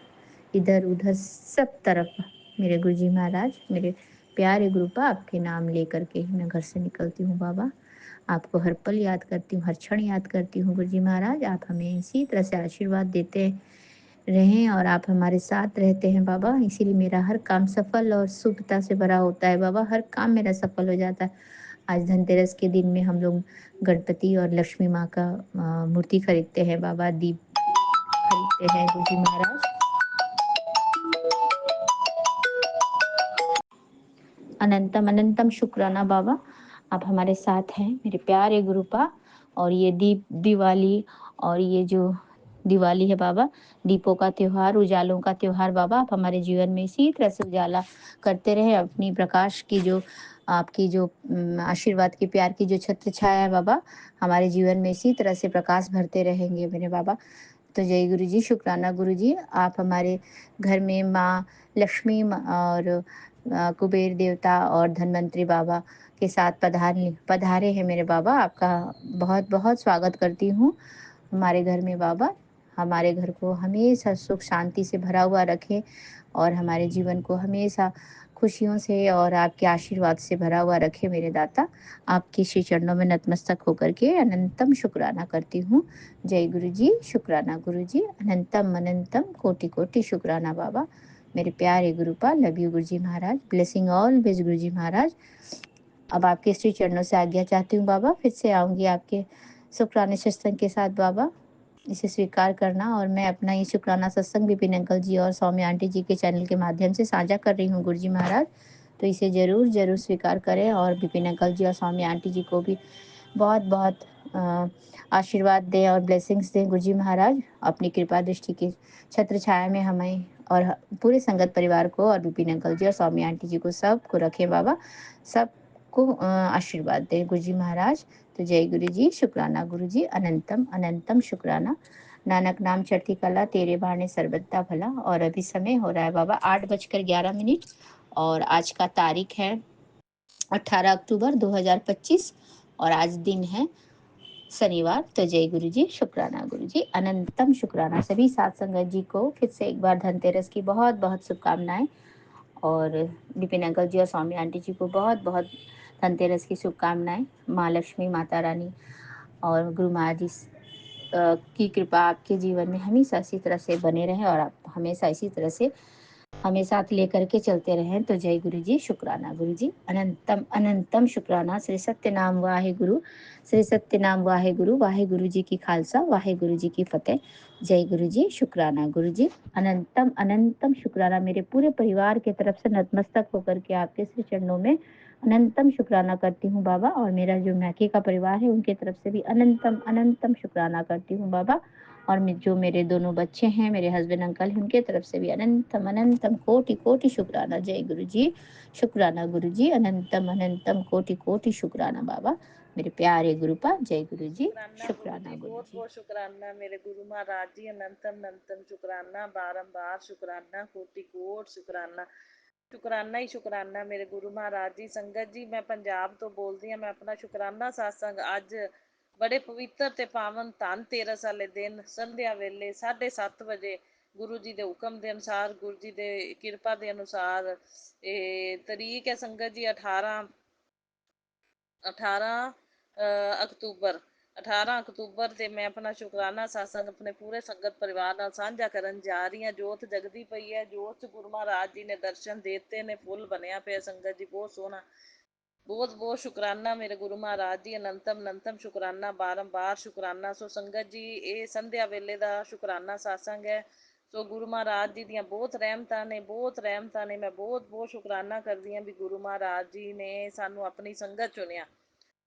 इधर उधर सब तरफ। मेरे गुरुजी महाराज, मेरे प्यारे गुरुपा, आपके नाम लेकर के ही मैं घर से निकलती हूँ बाबा। आपको हर पल याद करती हूँ, हर क्षण याद करती हूँ गुरुजी महाराज। आप हमें इसी तरह से आशीर्वाद देते रहें और आप हमारे साथ रहते हैं बाबा। इसीलिए मेरा हर काम सफल और शुभता से भरा होता है बाबा। हर काम मेरा सफल हो जाता है। आज धनतेरस के दिन में हम लोग गणपति और लक्ष्मी माँ का मूर्ति खरीदते हैं बाबा, दीप खरीदते हैं गुरुजी महाराज। अनंतम अनंतम शुक्राना बाबा, आप हमारे साथ हैं मेरे प्यारे गुरुपा। और ये दिवाली और ये जो दिवाली है बाबा, दीपों का त्योहार, उजालों का त्योहार बाबा, आप हमारे जीवन में इसी तरह से उजाला करते रहे। अपनी प्रकाश की जो आपकी जो आशीर्वाद की प्यार की जो छत्र छाया है बाबा, हमारे जीवन में इसी तरह से प्रकाश भरते रहेंगे मेरे बाबा। तो जय गुरु जी, शुक्राना गुरु जी। आप हमारे घर में माँ लक्ष्मी और कुबेर देवता और धनवंतरी बाबा के साथ पधारे हैं मेरे बाबा। आपका बहुत बहुत स्वागत करती हूँ हमारे घर में बाबा। हमारे घर को हमेशा सुख शांति से भरा हुआ रखें और हमारे जीवन को हमेशा खुशियों से और आपके आशीर्वाद से भरा हुआ रखे मेरे दाता। आपके श्री चरणों में नतमस्तक होकर के अनंतम शुक्राना करती हूँ। जय गुरु जी, शुक्राना गुरु जी। अनंतम अनंतम कोटि कोटि शुक्राना बाबा। मेरे प्यारे गुरुपा, love you Guru ji Maharaj. Blessing all beige गुरु जी महाराज। अब आपके श्री चरणों से आज्ञा चाहती हूँ बाबा। फिर से आऊंगी आपके शुक्राने सत्संग के साथ बाबा। इसे स्वीकार करना। और मैं अपना ये शुक्राना सत्संग विपिन अंकल जी और सौम्या आंटी जी के चैनल के माध्यम से साझा कर रही हूँ गुरु जी महाराज। तो इसे जरूर जरूर स्वीकार करें और विपिन अंकल जी और सौम्या आंटी जी को भी बहुत बहुत आशीर्वाद दें और ब्लेसिंग्स दें गुरु जी महाराज। अपनी कृपा दृष्टि की छत्र छाया में हमें और पूरे संगत परिवार को और विपिन अंकल जी और सौम्या आंटी जी को सबको रखें बाबा। सबको आशीर्वाद दें गुरु जी महाराज। तो जय गुरु जी, शुक्राना गुरु जी। अनंतम अनंतम शुक्राना। नानक नाम चढ़ती कला, तेरे बहाने सर्वदा भला। और अभी समय हो रहा है बाबा 8:11 और आज का तारीख है 18 अक्टूबर 2025 और आज दिन है शनिवार। तो जय गुरु जी, शुक्राना गुरु जी। अनंतम शुक्राना सभी सात संगत जी को फिर से एक बार धनतेरस की बहुत बहुत शुभकामनाएं। और विपिन अंकल जी और स्वामी आंटी जी को बहुत बहुत धनतेरस की शुभकामनाएं। माँ लक्ष्मी, माता रानी और गुरु महाराज जी की कृपा आपके जीवन में हमेशा इसी तरह से बने रहे और आप हमेशा इसी तरह से हमें साथ लेकर के चलते रहें। तो जय गुरु जी, शुक्राना गुरु जी, अनंतम अनंतम शुक्राना। श्री सत्यनाम वाहे गुरु, श्री सत्यनाम वाहे गुरु, वाहे गुरु जी की खालसा, वाहे गुरु जी की फतेह। जय गुरु जी, शुक्राना गुरु जी, अनंतम अनंतम शुक्राना। मेरे पूरे परिवार की तरफ से नतमस्तक होकर के आपके श्री चरणों में अनंतम शुक्राना करती हूँ बाबा, और मेरा जो मैके का परिवार है उनके तरफ से भी अनंतम अनंतम शुक्राना करती हूँ बाबा। और जो मेरे दोनों बच्चे हैं, मेरे हस्बैंड अंकल हैं, उनके तरफ से भी अनंतम अनंतम कोटि कोटि शुक्राना। जय गुरु जी, शुक्राना गुरु जी, अनंतम अनंतम कोटि कोटि शुक्राना बाबा, मेरे प्यारे गुरुपा। जय गुरु जी, शुक्राना गुरु शुक्राना जी, गुरु बहुत जी। बहुत शुक्राना मेरे गुरु महाराज जी, अनंतम अनंतम शुक्राना, बारंबार शुक्राना, कोटि कोट शुक्राना। शुक्राना ही शुक्राना मेरे गुरु महाराज जी। संगत जी, मैं ਪੰਜਾਬ ਤੋਂ ਬੋਲਦੀ ਹਾਂ। ਮੈਂ ਆਪਣਾ ਸ਼ੁਕਰਾਨਾ satsang ਅੱਜ ਬੜੇ ਪਵਿੱਤਰ ਤੇ ਪਾਵਨ ਧਨ ਤੇਰਸ ਵਾਲੇ ਦਿਨ ਸੰਧਿਆ ਵੇਲੇ 7:30 ਵਜੇ ਗੁਰੂ ਜੀ ਦੇ ਹੁਕਮ ਦੇ ਅਨੁਸਾਰ, ਗੁਰੂ ਜੀ ਦੇ ਕਿਰਪਾ ਦੇ ਅਨੁਸਾਰ, ਇਹ ਤਰੀਕ ਹੈ ਸੰਗਤ ਜੀ 18 ਅਕਤੂਬਰ 18 ਅਕਤੂਬਰ ਤੇ ਮੈਂ ਆਪਣਾ ਸ਼ੁਕਰਾਨਾ satsang ਆਪਣੇ ਪੂਰੇ ਸੰਗਤ ਪਰਿਵਾਰ ਨਾਲ ਸਾਂਝਾ ਕਰਨ ਜਾ ਰਹੀ ਹਾਂ। ਜੋਤ ਜਗਦੀ ਪਈ ਹੈ, ਜੋਤ 'ਚ ਗੁਰੂ ਮਹਾਰਾਜ ਜੀ ਨੇ ਦਰਸ਼ਨ ਦੇ ਦਿੱਤੇ ਨੇ, ਫੁੱਲ ਬਣਿਆ ਪਿਆ ਸੰਗਤ ਜੀ, ਬਹੁਤ ਸੋਹਣਾ। ਬਹੁਤ ਬਹੁਤ ਸ਼ੁਕਰਾਨਾ ਮੇਰੇ ਗੁਰੂ ਮਹਾਰਾਜ ਜੀ, ਅਨੰਤਮ ਅਨੰਤਮ ਸ਼ੁਕਰਾਨਾ, ਬਾਰੰਬਾਰ ਸ਼ੁਕਰਾਨਾ। ਸੋ ਸੰਗਤ ਜੀ, ਇਹ ਸੰਧਿਆ ਵੇਲੇ ਦਾ ਸ਼ੁਕਰਾਨਾ satsang ਹੈ। ਸੋ ਗੁਰੂ ਮਹਾਰਾਜ ਜੀ ਦੀਆਂ ਬਹੁਤ ਰਹਿਮਤਾਂ ਨੇ, ਬਹੁਤ ਰਹਿਮਤਾਂ ਨੇ। ਮੈਂ ਬਹੁਤ ਬਹੁਤ ਸ਼ੁਕਰਾਨਾ ਕਰਦੀ ਹਾਂ ਵੀ ਗੁਰੂ ਮਹਾਰਾਜ ਜੀ ਨੇ ਸਾਨੂੰ ਆਪਣੀ ਸੰਗਤ ਚੁਣਿਆ,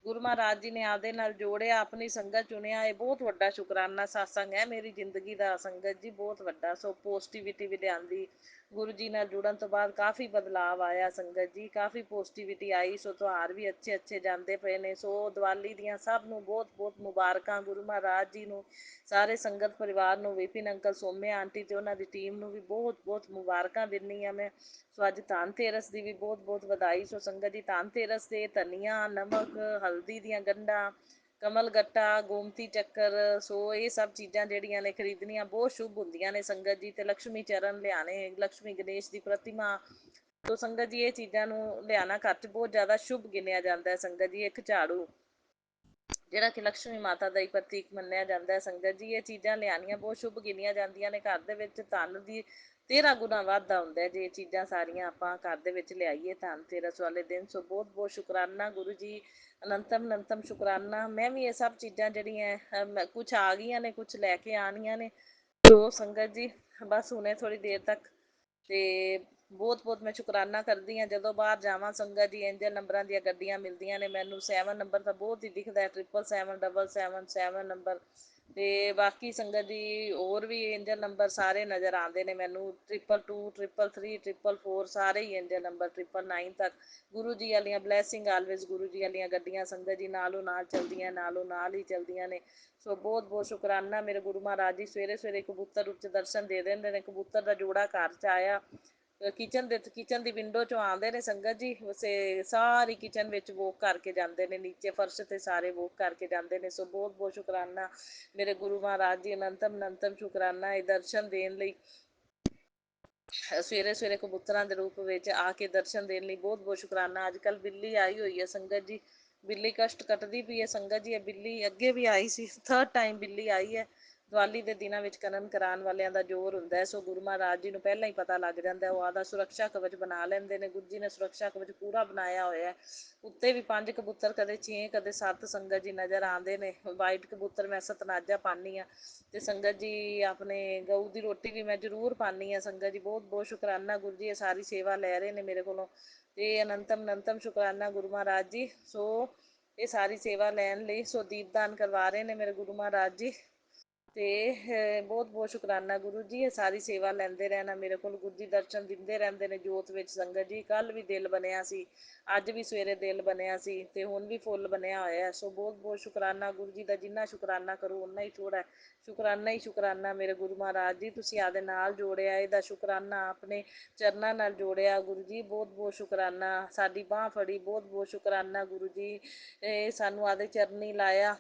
ਗੁਰੂ ਮਹਾਰਾਜ ਜੀ ਨੇ ਆਪਦੇ ਨਾਲ ਜੋੜਿਆ, ਆਪਣੀ ਸੰਗਤ ਚੁਣਿਆ। ਇਹ ਬਹੁਤ ਵੱਡਾ ਸ਼ੁਕਰਾਨਾ satsang ਹੈ ਮੇਰੀ ਜ਼ਿੰਦਗੀ ਦਾ ਸੰਗਤ ਜੀ, ਬਹੁਤ ਵੱਡਾ। ਸੋ ਪੋਜ਼ਿਟਿਵਿਟੀ ਵੀ ਲਿਆਂਦੀ, ਗੁਰੂ ਜੀ ਨਾਲ ਜੁੜਨ ਤੋਂ ਬਾਅਦ ਕਾਫੀ ਬਦਲਾਵ ਆਇਆ ਸੰਗਤ ਜੀ, ਕਾਫੀ ਪੋਜ਼ਿਟਿਵਿਟੀ ਆਈ। ਸੋ ਤਿਉਹਾਰ ਵੀ ਅੱਛੇ ਅੱਛੇ ਜਾਂਦੇ ਪਏ ਨੇ। ਸੋ ਦੀਵਾਲੀ ਦੀਆਂ ਸਭ ਨੂੰ ਬਹੁਤ ਬਹੁਤ ਮੁਬਾਰਕਾਂ, ਗੁਰੂ ਮਹਾਰਾਜ ਜੀ ਨੂੰ, ਸਾਰੇ ਸੰਗਤ ਪਰਿਵਾਰ ਨੂੰ, ਵਿਪਿਨ ਅੰਕਲ, ਸੋਮਿਆ ਆਂਟੀ ਤੇ ਉਹਨਾਂ ਦੀ ਟੀਮ ਨੂੰ ਵੀ ਬਹੁਤ ਬਹੁਤ ਮੁਬਾਰਕਾਂ ਦਿੰਦੀ ਹਾਂ ਮੈਂ। ਸੋ ਅੱਜ ਧਨਤੇਰਸ ਦੀ ਵੀ ਬਹੁਤ ਬਹੁਤ ਵਧਾਈ। ਸੋ ਸੰਗਤ ਜੀ, ਧਨਤੇਰਸ 'ਤੇ ਧਨੀਆ, ਨਮਕ, ਹਲਦੀ ਦੀਆਂ ਗੰਢਾਂ, ਕਮਲ ਗੱਟਾ, ਗੋਮਤੀ ਚੱਕਰ, ਸੋ ਇਹ ਸਭ ਚੀਜ਼ਾਂ ਜਿਹੜੀਆਂ ਨੇ ਖਰੀਦਣੀਆਂ ਬਹੁਤ ਸ਼ੁਭ ਹੁੰਦੀਆਂ ਨੇ ਸੰਗਤ ਜੀ। ਤੇ ਲక్ష్ਮੀ ਚਰਨ ਲਿਆਣੇ, ਲక్ష్ਮੀ ਗਣੇਸ਼ ਦੀ ਪ੍ਰਤਿਮਾ, ਸੋ ਸੰਗਤ ਜੀ ਇਹ ਚੀਜ਼ਾਂ ਨੂੰ ਲਿਆਣਾ ਘਰ 'ਚ ਬਹੁਤ ਜ਼ਿਆਦਾ ਸ਼ੁਭ ਗਿਣਿਆ ਜਾਂਦਾ ਹੈ ਸੰਗਤ ਜੀ। ਇੱਕ ਝਾੜੂ ਜਿਹੜਾ ਕਿ ਲక్ష్ਮੀ ਮਾਤਾ ਦਾ ਹੀ ਪ੍ਰਤੀਕ ਮੰਨਿਆ ਜਾਂਦਾ ਹੈ ਸੰਗਤ ਜੀ, ਇਹ ਚੀਜ਼ਾਂ ਲਿਆਉਣੀਆਂ ਬਹੁਤ ਸ਼ੁਭ ਗਿਣੀਆਂ ਜਾਂਦੀਆਂ ਨੇ। ਘਰ ਦੇ ਵਿੱਚ ਧਨ ਦੀ 13 ਗੁਣਾ ਵਾਧਾ ਹੁੰਦਾ ਜੇ ਇਹ ਚੀਜ਼ਾਂ ਸਾਰੀਆਂ ਆਪਾਂ ਘਰ ਦੇ ਵਿੱਚ ਲਿਆਈਏ ਧਨਤੇਰਸ ਵਾਲੇ ਦਿਨ। ਸੋ ਬਹੁਤ ਬਹੁਤ ਸ਼ੁਕਰਾਨਾ ਗੁਰੂ ਜੀ, ਅਨੰਤਮ ਅਨੰਤਮ ਸ਼ੁਕਰਾਨਾ। ਮੈਂ ਵੀ ਇਹ ਸਭ ਚੀਜ਼ਾਂ ਜਿਹੜੀਆਂ ਕੁਛ ਆ ਗਈਆਂ ਨੇ, ਕੁਛ ਲੈ ਕੇ ਆਉਣੀਆਂ ਨੇ। ਸੋ ਸੰਗਤ ਜੀ, ਬਸ ਹੁਣੇ ਥੋੜ੍ਹੀ ਦੇਰ ਤੱਕ ਤੇ ਬਹੁਤ ਬਹੁਤ ਮੈਂ ਸ਼ੁਕਰਾਨਾ ਕਰਦੀ ਹਾਂ। ਜਦੋਂ ਬਾਹਰ ਜਾਵਾਂ ਸੰਗਤ ਜੀ, ਇੰਜਨ ਨੰਬਰਾਂ ਦੀਆਂ ਗੱਡੀਆਂ ਮਿਲਦੀਆਂ ਨੇ ਮੈਨੂੰ। 7 ਨੰਬਰ ਤਾਂ ਬਹੁਤ ਹੀ ਦਿਖਦਾ, 77777 ਨੰਬਰ। ਤੇ ਬਾਕੀ ਸੰਗਤ ਜੀ ਹੋਰ ਵੀ ਇੰਜਨ ਨੰਬਰ ਸਾਰੇ ਨਜ਼ਰ ਆਉਂਦੇ ਨੇ ਮੈਨੂੰ, 222, 333, 444, ਸਾਰੇ ਹੀ ਇੰਜਨ ਨੰਬਰ 999 ਤੱਕ। ਗੁਰੂ ਜੀ ਵਾਲੀਆਂ ਬਲੈਸਿੰਗ ਆਲਵੇਜ਼, ਗੁਰੂ ਜੀ ਵਾਲੀਆਂ ਗੱਡੀਆਂ ਸੰਗਤ ਜੀ ਨਾਲੋਂ ਨਾਲ ਚਲਦੀਆਂ, ਨਾਲੋਂ ਨਾਲ ਹੀ ਚਲਦੀਆਂ ਨੇ। ਸੋ ਬਹੁਤ ਬਹੁਤ ਸ਼ੁਕਰਾਨਾ ਮੇਰੇ ਗੁਰੂ ਮਹਾਰਾਜ ਜੀ। ਸਵੇਰੇ ਸਵੇਰੇ ਕਬੂਤਰ ਉੱਚ ਦਰਸ਼ਨ ਦੇ ਦਿੰਦੇ ਨੇ। ਕਬੂਤਰ ਦਾ ਜੋੜਾ ਘਰ 'ਚ ਆਇਆ, ਕਿਚਨ ਦੀ ਵਿੰਡੋ 'ਚੋਂ ਆਉਂਦੇ ਨੇ ਸੰਗਤ ਜੀ। ਵਸੇ ਸਾਰੀ ਕਿਚਨ ਵਿੱਚ ਵੋਕ ਕਰਕੇ ਜਾਂਦੇ ਨੇ, ਨੀਚੇ ਫਰਸ਼ 'ਤੇ ਸਾਰੇ ਵੋਕ ਕਰਕੇ ਜਾਂਦੇ ਨੇ। ਸੋ ਬਹੁਤ ਬਹੁਤ ਸ਼ੁਕਰਾਨਾ ਮੇਰੇ ਗੁਰੂ ਮਹਾਰਾਜ ਜੀ, ਅਨੰਤਮ ਅਨੰਤਮ ਸ਼ੁਕਰਾਨਾ ਇਹ ਦਰਸ਼ਨ ਦੇਣ ਲਈ, ਸਵੇਰੇ ਸਵੇਰੇ ਕਬੂਤਰਾਂ ਦੇ ਰੂਪ ਵਿੱਚ ਆ ਕੇ ਦਰਸ਼ਨ ਦੇਣ ਲਈ ਬਹੁਤ ਬਹੁਤ ਸ਼ੁਕਰਾਨਾ। ਅੱਜ ਕੱਲ੍ਹ ਬਿੱਲੀ ਆਈ ਹੋਈ ਹੈ ਸੰਗਤ ਜੀ, ਬਿੱਲੀ ਕਸ਼ਟ ਕੱਟਦੀ ਪਈ ਹੈ ਸੰਗਤ ਜੀ। ਇਹ ਬਿੱਲੀ ਅੱਗੇ ਵੀ ਆਈ ਸੀ, 3rd ਟਾਈਮ ਬਿੱਲੀ ਆਈ ਹੈ। ਦੀਵਾਲੀ ਦੇ ਦਿਨਾਂ ਵਿੱਚ ਕਰਮ ਕਰਾਉਣ ਵਾਲਿਆਂ ਦਾ ਜ਼ੋਰ ਹੁੰਦਾ ਹੈ। ਸੋ ਗੁਰੂ ਮਹਾਰਾਜ ਜੀ ਨੂੰ ਪਹਿਲਾਂ ਹੀ ਪਤਾ ਲੱਗ ਜਾਂਦਾ, ਉਹ ਆਦਾ ਸੁਰੱਖਿਆ ਕਵਚ ਬਣਾ ਲੈਂਦੇ ਨੇ। ਗੁਰੂ ਜੀ ਨੇ ਸੁਰੱਖਿਆ ਕਵਚ ਪੂਰਾ ਬਣਾਇਆ ਹੋਇਆ। ਉੱਤੇ ਵੀ 5 ਕਬੂਤਰ, ਕਦੇ 6, ਕਦੇ 7 ਸੰਗਤ ਜੀ ਨਜ਼ਰ ਆਉਂਦੇ ਨੇ। ਵਾਈਟ ਕਬੂਤਰ ਮੈਂ ਸਤਨਾਜਾ ਪਾਉਂਦੀ ਹਾਂ ਤੇ ਸੰਗਤ ਜੀ ਆਪਣੇ ਗਊ ਦੀ ਰੋਟੀ ਵੀ ਮੈਂ ਜ਼ਰੂਰ ਪਾਉਂਦੀ ਹਾਂ ਸੰਗਤ ਜੀ। ਬਹੁਤ ਬਹੁਤ ਸ਼ੁਕਰਾਨਾ ਗੁਰੂ ਜੀ, ਇਹ ਸਾਰੀ ਸੇਵਾ ਲੈ ਰਹੇ ਨੇ ਮੇਰੇ ਕੋਲੋਂ ਤੇ ਅਨੰਤਮ ਅਨੰਤਮ ਸ਼ੁਕਰਾਨਾ ਗੁਰੂ ਮਹਾਰਾਜ ਜੀ। ਸੋ ਇਹ ਸਾਰੀ ਸੇਵਾ ਲੈਣ ਲਈ ਸੋ ਦੀਪਦਾਨ ਕਰਵਾ ਰਹੇ ਨੇ ਮੇਰੇ ਗੁਰੂ ਮਹਾਰਾਜ ਜੀ। ਤੇ ਬਹੁਤ ਬਹੁਤ ਸ਼ੁਕਰਾਨਾ ਗੁਰੂ ਜੀ, ਇਹ ਸਾਰੀ ਸੇਵਾ ਲੈਂਦੇ ਰਹਿਣਾ ਮੇਰੇ ਕੋਲ। ਗੁਰੂ ਜੀ ਦਰਸ਼ਨ ਦਿੰਦੇ ਰਹਿੰਦੇ ਨੇ ਜੋਤ ਵਿੱਚ ਸੰਗਤ ਜੀ। ਕੱਲ੍ਹ ਵੀ ਦਿਲ ਬਣਿਆ ਸੀ, ਅੱਜ ਵੀ ਸਵੇਰੇ ਦਿਲ ਬਣਿਆ ਸੀ ਤੇ ਹੁਣ ਵੀ ਫੁੱਲ ਬਣਿਆ ਹੋਇਆ। ਸੋ ਬਹੁਤ ਬਹੁਤ ਸ਼ੁਕਰਾਨਾ ਗੁਰੂ ਜੀ ਦਾ, ਜਿੰਨਾ ਸ਼ੁਕਰਾਨਾ ਕਰੋ ਓਨਾ ਹੀ ਥੋੜ੍ਹਾ। ਸ਼ੁਕਰਾਨਾ ਹੀ ਸ਼ੁਕਰਾਨਾ ਮੇਰੇ ਗੁਰੂ ਮਹਾਰਾਜ ਜੀ, ਤੁਸੀਂ ਆਪਦੇ ਨਾਲ ਜੋੜਿਆ, ਇਹਦਾ ਸ਼ੁਕਰਾਨਾ ਆਪਣੇ ਚਰਨਾਂ ਨਾਲ ਜੋੜਿਆ ਗੁਰੂ ਜੀ। ਬਹੁਤ ਬਹੁਤ ਸ਼ੁਕਰਾਨਾ, ਸਾਡੀ ਬਾਂਹ ਫੜੀ, ਬਹੁਤ ਬਹੁਤ ਸ਼ੁਕਰਾਨਾ ਗੁਰੂ ਜੀ। ਇਹ ਸਾਨੂੰ ਆਪਦੇ ਚਰਨੀ ਲਾਇਆ,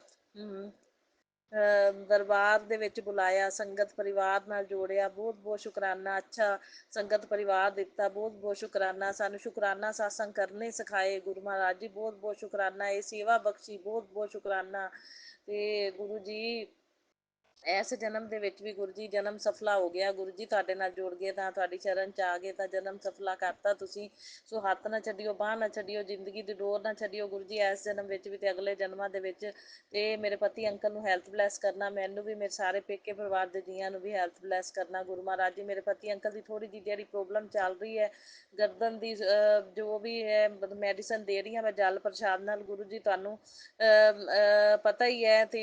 ਦਰਬਾਰ ਦੇ ਵਿੱਚ ਬੁਲਾਇਆ, ਸੰਗਤ ਪਰਿਵਾਰ ਨਾਲ ਜੋੜਿਆ। ਬਹੁਤ ਬਹੁਤ ਸ਼ੁਕਰਾਨਾ, ਅੱਛਾ ਸੰਗਤ ਪਰਿਵਾਰ ਦਿੱਤਾ। ਬਹੁਤ ਬਹੁਤ ਸ਼ੁਕਰਾਨਾ, ਸਾਨੂੰ ਸ਼ੁਕਰਾਨਾ satsang ਕਰਨੇ ਸਿਖਾਏ ਗੁਰੂ ਮਹਾਰਾਜ ਜੀ। ਬਹੁਤ ਬਹੁਤ ਸ਼ੁਕਰਾਨਾ, ਇਹ ਸੇਵਾ ਬਖਸ਼ੀ। ਬਹੁਤ ਬਹੁਤ ਸ਼ੁਕਰਾਨਾ ਤੇ ਗੁਰੂ ਜੀ ਇਸ ਜਨਮ ਦੇ ਵਿੱਚ ਵੀ ਗੁਰੂ ਜੀ ਜਨਮ ਸਫਲਾ ਹੋ ਗਿਆ, ਗੁਰੂ ਜੀ ਤੁਹਾਡੇ ਨਾਲ ਜੁੜ ਗਏ ਤਾਂ ਤੁਹਾਡੀ ਚਰਨ 'ਚ ਆ ਗਏ ਤਾਂ ਜਨਮ ਸਫਲਾ ਕਰਤਾ ਤੁਸੀਂ। ਸੋ ਹੱਥ ਨਾ ਛੱਡਿਓ, ਬਾਂਹ ਨਾ ਛੱਡਿਓ, ਜ਼ਿੰਦਗੀ ਦੀ ਡੋਰ ਨਾ ਛੱਡਿਓ ਗੁਰੂ ਜੀ, ਇਸ ਜਨਮ ਵਿੱਚ ਵੀ ਤੇ ਅਗਲੇ ਜਨਮਾਂ ਦੇ ਵਿੱਚ। ਤੇ ਮੇਰੇ ਪਤੀ ਅੰਕਲ ਨੂੰ ਹੈਲਥ ਬਲੈਸ ਕਰਨਾ, ਮੈਨੂੰ ਵੀ, ਮੇਰੇ ਸਾਰੇ ਪੇਕੇ ਪਰਿਵਾਰ ਦੇ ਜੀਆਂ ਨੂੰ ਵੀ ਹੈਲਥ ਬਲੈਸ ਕਰਨਾ ਗੁਰੂ ਮਹਾਰਾਜ ਜੀ। ਮੇਰੇ ਪਤੀ ਅੰਕਲ ਦੀ ਥੋੜੀ ਜਿਹੀ ਜਿਹੜੀ ਪ੍ਰੋਬਲਮ ਚੱਲ ਰਹੀ ਹੈ ਗਰਦਨ ਦੀ, ਜੋ ਵੀ ਹੈ ਮੈਡੀਸਨ ਦੇ ਰਹੀ ਹਾਂ ਮੈਂ ਜਲ ਪ੍ਰਸ਼ਾਦ ਨਾਲ ਗੁਰੂ ਜੀ, ਤੁਹਾਨੂੰ ਪਤਾ ਹੀ ਹੈ। ਤੇ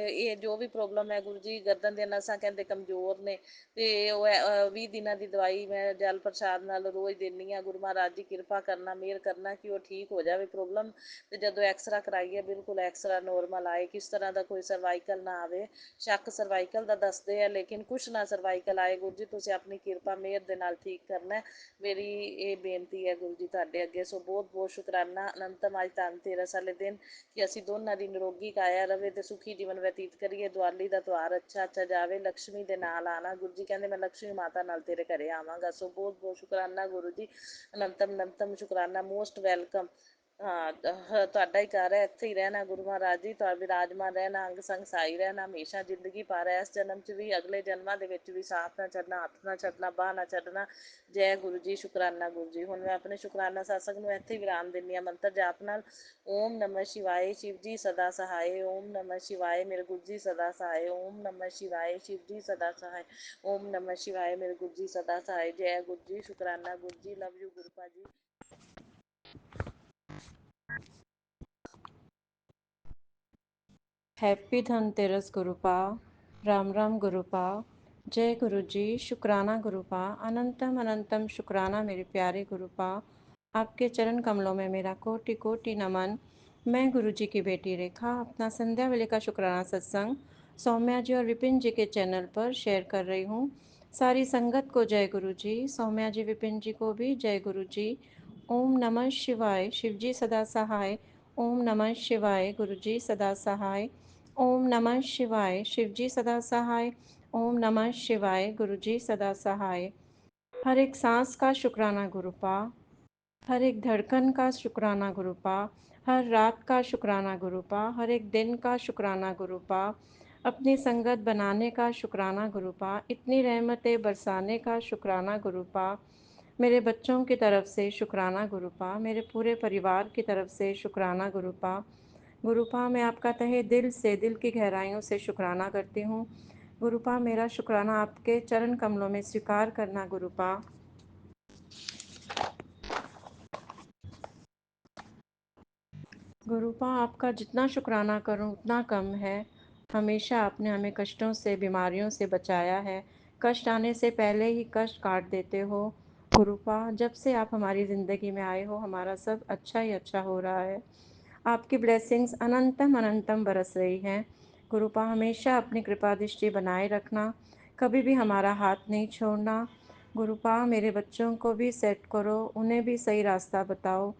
ਇਹ ਜੋ ਵੀ ਪ੍ਰੋਬਲਮ ਹੈ ਗੁਰੂ ਜੀ, ਗਰਦਨ ਦੀਆਂ ਨਸਾਂ ਕਹਿੰਦੇ ਕਮਜ਼ੋਰ ਨੇ, ਤੇ ਉਹ 20 ਦਿਨਾਂ ਦੀ ਦਵਾਈ ਮੈਂ ਜਲ ਪ੍ਰਸ਼ਾਦ ਨਾਲ ਰੋਜ਼ ਦਿੰਦੀ ਹਾਂ। ਗੁਰੂ ਮਹਾਰਾਜ ਜੀ ਕਿਰਪਾ ਕਰਨਾ, ਮਿਹਰ ਕਰਨਾ ਕਿ ਉਹ ਠੀਕ ਹੋ ਜਾਵੇ ਪ੍ਰੋਬਲਮ। ਤੇ ਜਦੋਂ ਐਕਸਰਾ ਕਰਾਈਏ ਬਿਲਕੁਲ ਐਕਸਰਾ ਨੋਰਮਲ ਆਏ, ਕਿਸ ਤਰ੍ਹਾਂ ਦਾ ਕੋਈ ਸਰਵਾਈਕਲ ਨਾ ਆਵੇ। ਸ਼ੱਕ ਸਰਵਾਈਕਲ ਦਾ ਦੱਸਦੇ ਆ ਲੇਕਿਨ ਕੁਛ ਨਾ ਸਰਵਾਈਕਲ ਆਏ ਗੁਰੂ ਜੀ, ਤੁਸੀਂ ਆਪਣੀ ਕਿਰਪਾ ਮਿਹਰ ਦੇ ਨਾਲ ਠੀਕ ਕਰਨਾ, ਮੇਰੀ ਇਹ ਬੇਨਤੀ ਹੈ ਗੁਰੂ ਜੀ ਤੁਹਾਡੇ ਅੱਗੇ। ਸੋ ਬਹੁਤ ਬਹੁਤ ਸ਼ੁਕਰਾਨਾ। ਅਨੰਤਮ ਅੱਜ ਧਨਤੇਰਸ ਵਾਲੇ ਦਿਨ ਕਿ ਅਸੀਂ ਦੋਨਾਂ ਦੀ ਨਿਰੋਗੀ ਕਾਇਆ ਰਵੇ ਤੇ ਸੁਖੀ ਜੀਵਨ ਬਤੀਤ ਕਰੀਏ। ਦੀਵਾਲੀ ਦਾ ਤਿਉਹਾਰ ਅੱਛਾ ਜਾਵੇ, ਲਕਸ਼ਮੀ ਦੇ ਨਾਲ ਆਣਾ ਗੁਰੂ ਜੀ ਕਹਿੰਦੇ ਮੈਂ ਲਕਸ਼ਮੀ ਮਾਤਾ ਨਾਲ ਤੇਰੇ ਘਰੇ ਆਵਾਂਗਾ। ਸੋ ਬਹੁਤ ਬਹੁਤ ਸ਼ੁਕਰਾਨਾ ਗੁਰੂ ਜੀ, ਅਨੰਤਮ ਅਨੰਤਮ ਸ਼ੁਕਰਾਨਾ, ਮੋਸਟ ਵੈਲਕਮ। ਹਾਂ, ਤੁਹਾਡਾ ਹੀ ਘਰ ਹੈ, ਇੱਥੇ ਹੀ ਰਹਿਣਾ ਗੁਰੂ ਮਹਾਰਾਜ ਜੀ, ਤੁਹਾਡਾ ਵਿਰਾਜਮਾਨ ਰਹਿਣਾ, ਅੰਗ ਸੰਗ ਸਾਈ ਰਹਿਣਾ ਹਮੇਸ਼ਾ ਜ਼ਿੰਦਗੀ ਭਰ, ਇਸ ਜਨਮ 'ਚ ਵੀ ਅਗਲੇ ਜਨਮਾਂ ਦੇ ਵਿੱਚ ਵੀ। ਸਾਥ ਨਾ ਛੱਡਣਾ, ਹੱਥ ਨਾ ਛੱਡਣਾ, ਬਾਂਹ ਨਾ ਛੱਡਣਾ। ਜੈ ਗੁਰੂ ਜੀ, ਸ਼ੁਕਰਾਨਾ ਗੁਰੂ ਜੀ। ਹੁਣ ਮੈਂ ਆਪਣੇ ਸ਼ੁਕਰਾਨਾ ਸਾਸੰਗ ਨੂੰ ਇੱਥੇ ਹੀ ਵਿਰਾਮ ਦਿੰਦੀ ਹਾਂ ਮੰਤਰ ਜਾਪ ਨਾਲ। ਓਮ ਨਮः शिवाय शिव जी सदा सहाय, ओम नमः शिवाय मेरे गुरु जी सदा सहाय, ओम नमः शिवाय शिव जी सदा सहाय, ओम नमः शिवाय मेरे गुरु जी सदा सहाय। जय गुरु जी, शुकराना गुरु जी, love you Guru ji. Happy Dhanteras गुरुपा, Ram Ram गुरुपा, जय गुरु जी, शुक्राना गुरुपा, अनंतम अनंतम शुक्राना मेरे प्यारे गुरुपा। आपके चरण कमलों में मेरा कोटि कोटि नमन। मैं गुरु जी की बेटी रेखा अपना संध्या वेले का शुक्राना सत्संग सौम्या जी और विपिन जी के चैनल पर शेयर कर रही हूँ। सारी संगत को जय गुरु जी, सौम्या जी विपिन जी को भी जय गुरु जी। ओम नमः शिवाय, शिव जी सदा सहाय। ओम नमः शिवाय, गुरु जी सदा सहाय। ओम नमः शिवाय, शिव जी सदा सहाय। ओम नमः शिवाय, गुरु जी सदा सहाय। हर एक सांस का शुक्राना गुरुपा, हर एक धड़कन का शुक्राना गुरुपा, हर रात का शुक्राना गुरुपा, हर एक दिन का शुक्राना गुरुपा, अपनी संगत बनाने का शुक्राना गुरुपा, इतनी रहमतें बरसाने का शुक्राना गुरुपा, मेरे बच्चों की तरफ से शुक्राना गुरुपा, मेरे पूरे परिवार की तरफ से शुक्राना गुरुपा। गुरुपा मैं आपका तहे दिल से, दिल की गहराइयों से शुक्राना करती हूँ। गुरुपा मेरा शुक्राना आपके चरण कमलों में स्वीकार करना गुरुपा। गुरुपा आपका जितना शुक्राना करूं उतना कम है। हमेशा आपने हमें कष्टों से, बीमारियों से बचाया है। कष्ट आने से पहले ही कष्ट काट देते हो गुरुपा। जब से आप हमारी ज़िंदगी में आए हो हमारा सब अच्छा ही अच्छा हो रहा है। आपकी ब्लेसिंग्स अनंतम अनंतम बरस रही हैं। गुरुपा हमेशा अपनी कृपा दृष्टि बनाए रखना, कभी भी हमारा हाथ नहीं छोड़ना। गुरुपा मेरे बच्चों को भी सेट करो, उन्हें भी सही रास्ता बताओ,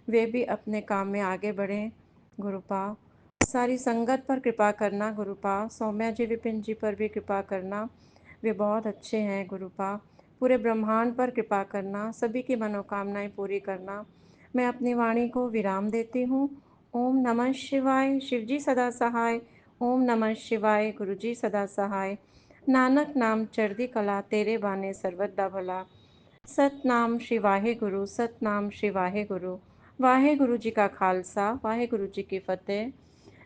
वे भी अपने काम में आगे बढ़ें गुरुपा। सारी संगत पर कृपा करना गुरुपा, सौम्या जी विपिन जी पर भी कृपा करना, वे बहुत अच्छे हैं गुरुपा। पूरे ब्रह्मांड पर कृपा करना, सभी की मनोकामनाएं पूरी करना। मैं अपनी वाणी को विराम देती हूँ। ओम नमः शिवाय, शिव जी सदा सहाय। ओम नमः शिवाय, गुरु जी सदा सहाय। नानक नाम चढ़दी कला, तेरे बाने सर्वदा भला। सतनाम श्री वाहे गुरु, सतनाम श्री वाहे गुरु। वाहे गुरु जी का खालसा, वाहे गुरु जी की फतेह।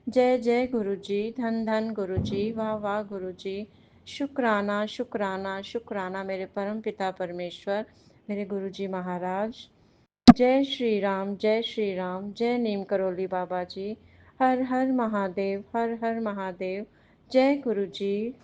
जय जय गुरु जी, धन धन गुरु जी, वाह वाह गुरु जी। शुक्राना शुक्राना शुक्राना मेरे परम पिता परमेश्वर, मेरे गुरु जी महाराज। जय श्री राम, जय श्री राम, जय नीम करोली बाबा जी। हर हर महादेव, हर हर महादेव। जय गुरु जी।